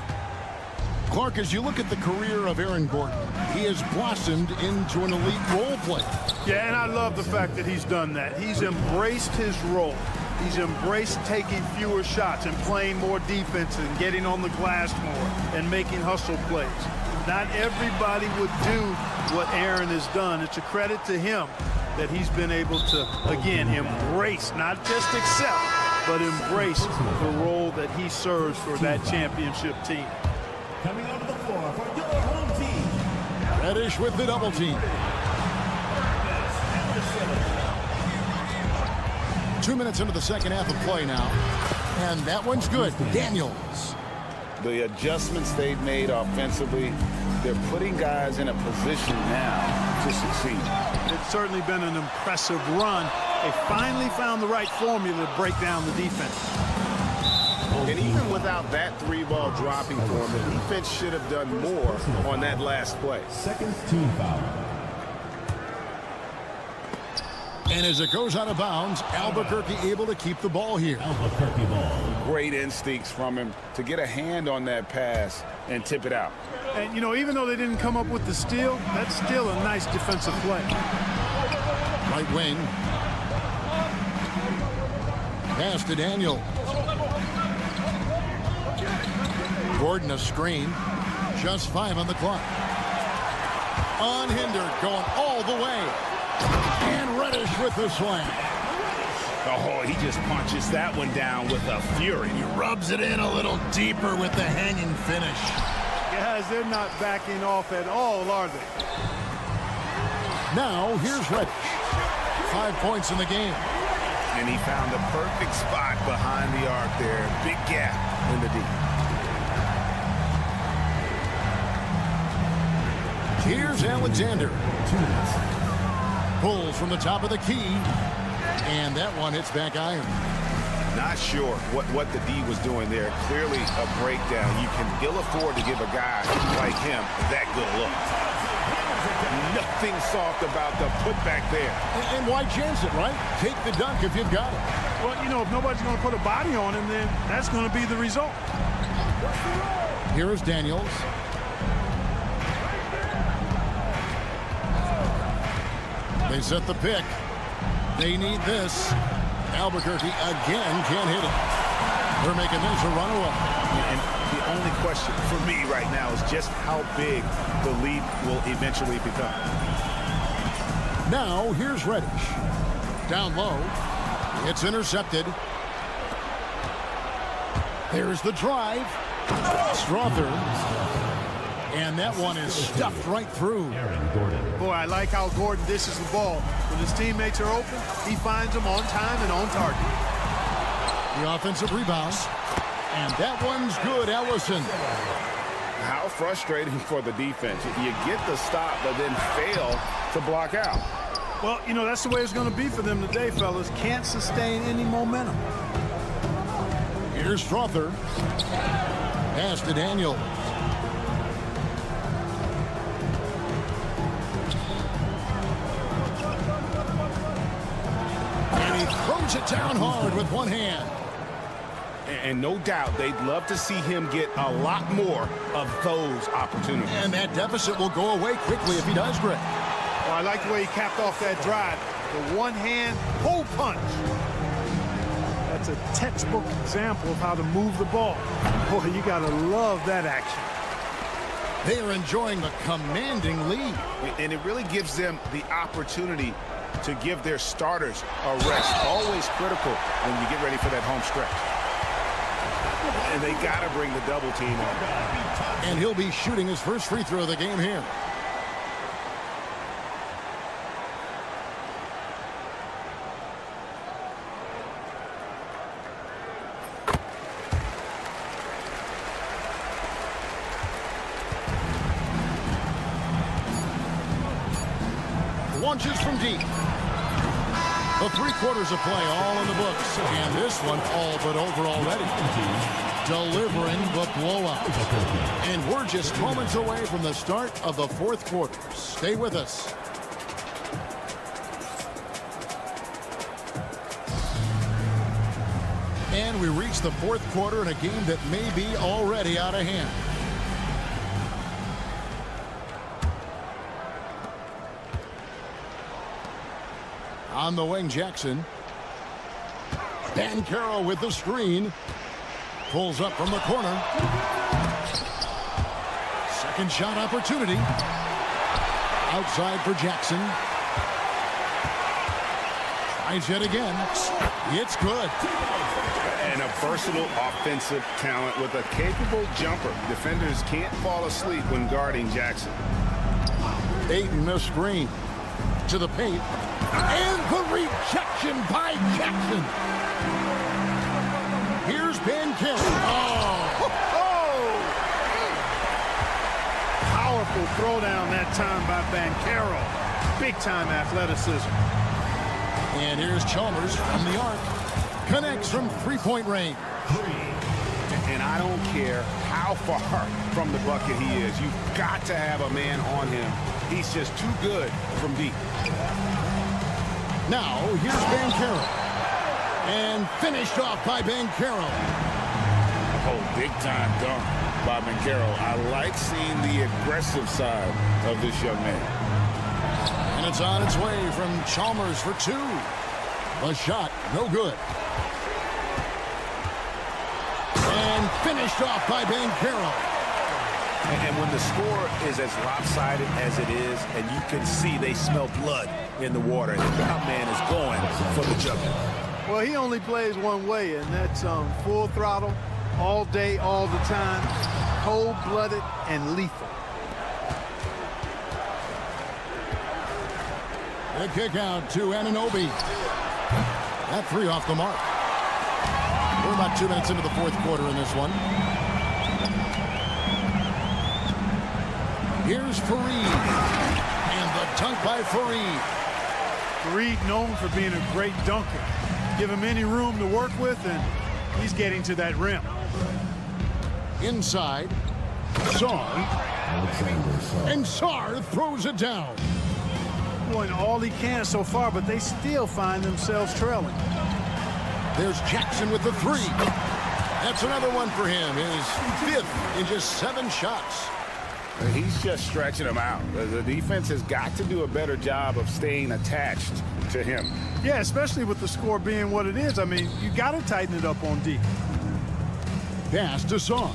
Clark, as you look at the career of Aaron Gordon, he has blossomed into an elite role player. Yeah, and I love the fact that he's done that. He's embraced his role. He's embraced taking fewer shots and playing more defense and getting on the glass more and making hustle plays. Not everybody would do what Aaron has done. It's a credit to him that he's been able to, again, embrace, not just accept, but embrace the role that he serves for that championship team. Coming onto the floor for your home team. Reddish with the double team. 2 minutes into the second half of play now. And that one's good. Daniels. The adjustments they've made offensively, they're putting guys in a position now to succeed. It's certainly been an impressive run. They finally found the right formula to break down the defense. And even without that three-ball dropping for them, the defense should have done more on that last play. Second team foul. And as it goes out of bounds, Albuquerque able to keep the ball here. Albuquerque ball. Great instincts from him to get a hand on that pass and tip it out. And, you know, even though they didn't come up with the steal, that's still a nice defensive play. Right wing. Pass to Daniel. Gordon a screen. Just 5 on the clock. Unhindered, going all the way. And Reddish with the slam. Oh, he just punches that one down with a fury. He rubs it in a little deeper with the hanging finish. Guys, they're not backing off at all, are they? Now, here's Reddish. 5 points in the game. And he found the perfect spot behind the arc there. Big gap in the D. Here's Alexander. Pulls from the top of the key. And that one hits back iron. Not sure what the D was doing there. Clearly a breakdown. You can ill afford to give a guy like him that good look. Nothing soft about the putback there. And why chance it, right? Take the dunk if you've got it. Well, you know, if nobody's going to put a body on him, then that's going to be the result. Here's Daniels. They set the pick. They need this. Albuquerque again can't hit it. They're making this a runaway. And the only question for me right now is just how big the lead will eventually become. Now here's Reddish. Down low. It's intercepted. There's the drive. Strother. And that one is stuffed right through. Boy, I like how Gordon dishes the ball. When his teammates are open, he finds them on time and on target. The offensive rebound. And that one's good, Ellison. How frustrating for the defense. You get the stop, but then fail to block out. Well, you know, that's the way it's going to be for them today, fellas. Can't sustain any momentum. Here's Strother. Pass to Daniel. And he throws it down hard with one hand. And no doubt they'd love to see him get a lot more of those opportunities. And that deficit will go away quickly if he does, Greg. Well, I like the way he capped off that drive. The one-hand hole punch. That's a textbook example of how to move the ball. Boy, you got to love that action. They are enjoying the commanding lead. And it really gives them the opportunity to give their starters a rest. Always critical when you get ready for that home stretch. And they got to bring the double team on. And he'll be shooting his first free throw of the game here. Launches from deep. The 3 quarters of play all in the books. And this one all but over already. Delivering the blowout. And we're just moments away from the start of the 4th quarter. Stay with us. And we reach the 4th quarter in a game that may be already out of hand. On the wing, Jackson. Bancaro with the screen. Pulls up from the corner. Second shot opportunity. Outside for Jackson. Tries yet again. It's good. And a versatile offensive talent with a capable jumper. Defenders can't fall asleep when guarding Jackson. Ayton the screen. To the paint. And the rejection by Jackson. Here's Bancaro. Powerful throwdown that time by Bancaro. Big-time athleticism. And here's Chalmers from the arc. Connects from three-point range. And I don't care how far from the bucket he is. You've got to have a man on him. He's just too good from deep. Now, here's Bancaro. And finished off by Bancaro. Oh, big-time dunk by Bancaro. I like seeing the aggressive side of this young man. And it's on its way from Chalmers for 2. The shot, no good. And finished off by Bancaro. And when the score is as lopsided as it is, and you can see they smell blood in the water, and the man is going for the juggle. Well, he only plays one way, and that's full throttle, all day, all the time, cold-blooded and lethal. The kick out to Anunoby. That three off the mark. We're about 2 minutes into the fourth quarter in this one. Here's Fareed. And the dunk by Fareed. Fareed known for being a great dunker. Give him any room to work with, and he's getting to that rim. Inside. Sarr. And Sarr throws it down. Doing all he can so far, but they still find themselves trailing. There's Jackson with the three. That's another one for him. His fifth in just 7 shots. He's just stretching them out. The defense has got to do a better job of staying attached to him. Yeah, especially with the score being what it is. I mean, you got to tighten it up on D. Pass to Sarr.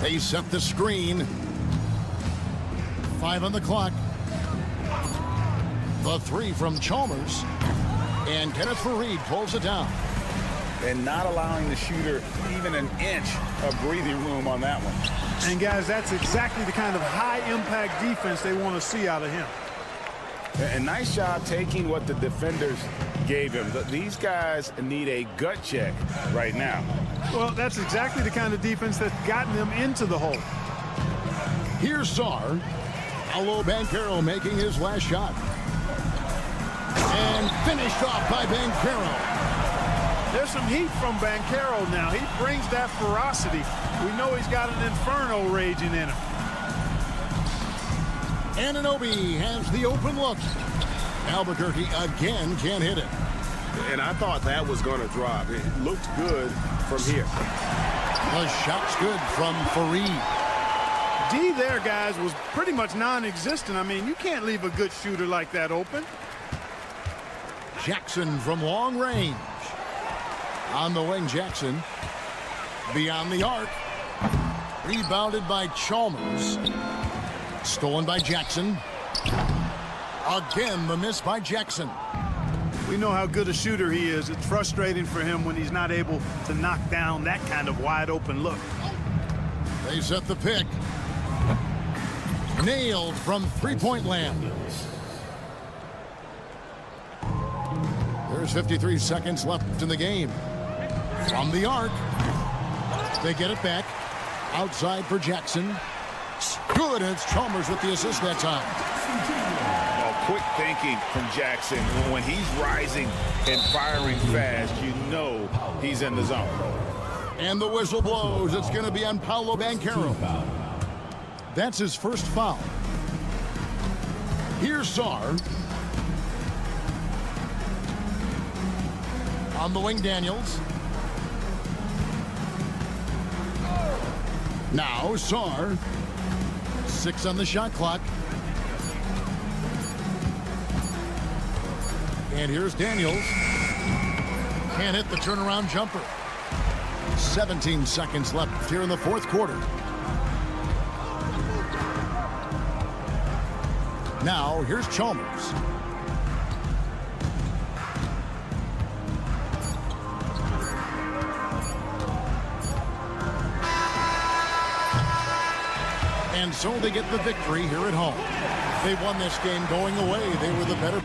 They set the screen. 5 on the clock. The three from Chalmers. And Kenneth Fareed pulls it down. And not allowing the shooter even an inch of breathing room on that one. And, guys, that's exactly the kind of high-impact defense they want to see out of him. And nice job taking what the defenders gave him. These guys need a gut check right now. Well, that's exactly the kind of defense that's gotten them into the hole. Here's Sarr. Paolo Banchero making his last shot. And finished off by Banchero. There's some heat from Banchero now. He brings that ferocity. We know he's got an inferno raging in him. Anunoby has the open look. Albuquerque again can't hit it. And I thought that was going to drop. It looked good from here. The shot's good from Fareed. D there, guys, was pretty much non-existent. I mean, you can't leave a good shooter like that open. Jackson from long range. On the wing, Jackson. Beyond the arc. Rebounded by Chalmers. Stolen by Jackson. Again, the miss by Jackson. We know how good a shooter he is. It's frustrating for him when he's not able to knock down that kind of wide open look. They set the pick. Nailed from three-point land. There's 53 seconds left in the game. From the arc. They get it back. Outside for Jackson. Good, and it's Chalmers with the assist that time. Quick thinking from Jackson. When he's rising and firing fast, you know he's in the zone. And the whistle blows. It's going to be on Paolo Banchero. That's his first foul. Here's Sarr. On the wing, Daniels. Now Sarr. 6 on the shot clock. And here's Daniels. Can't hit the turnaround jumper. 17 seconds left here in the fourth quarter. Now here's Chalmers. And so they get the victory here at home. They won this game going away. They were the better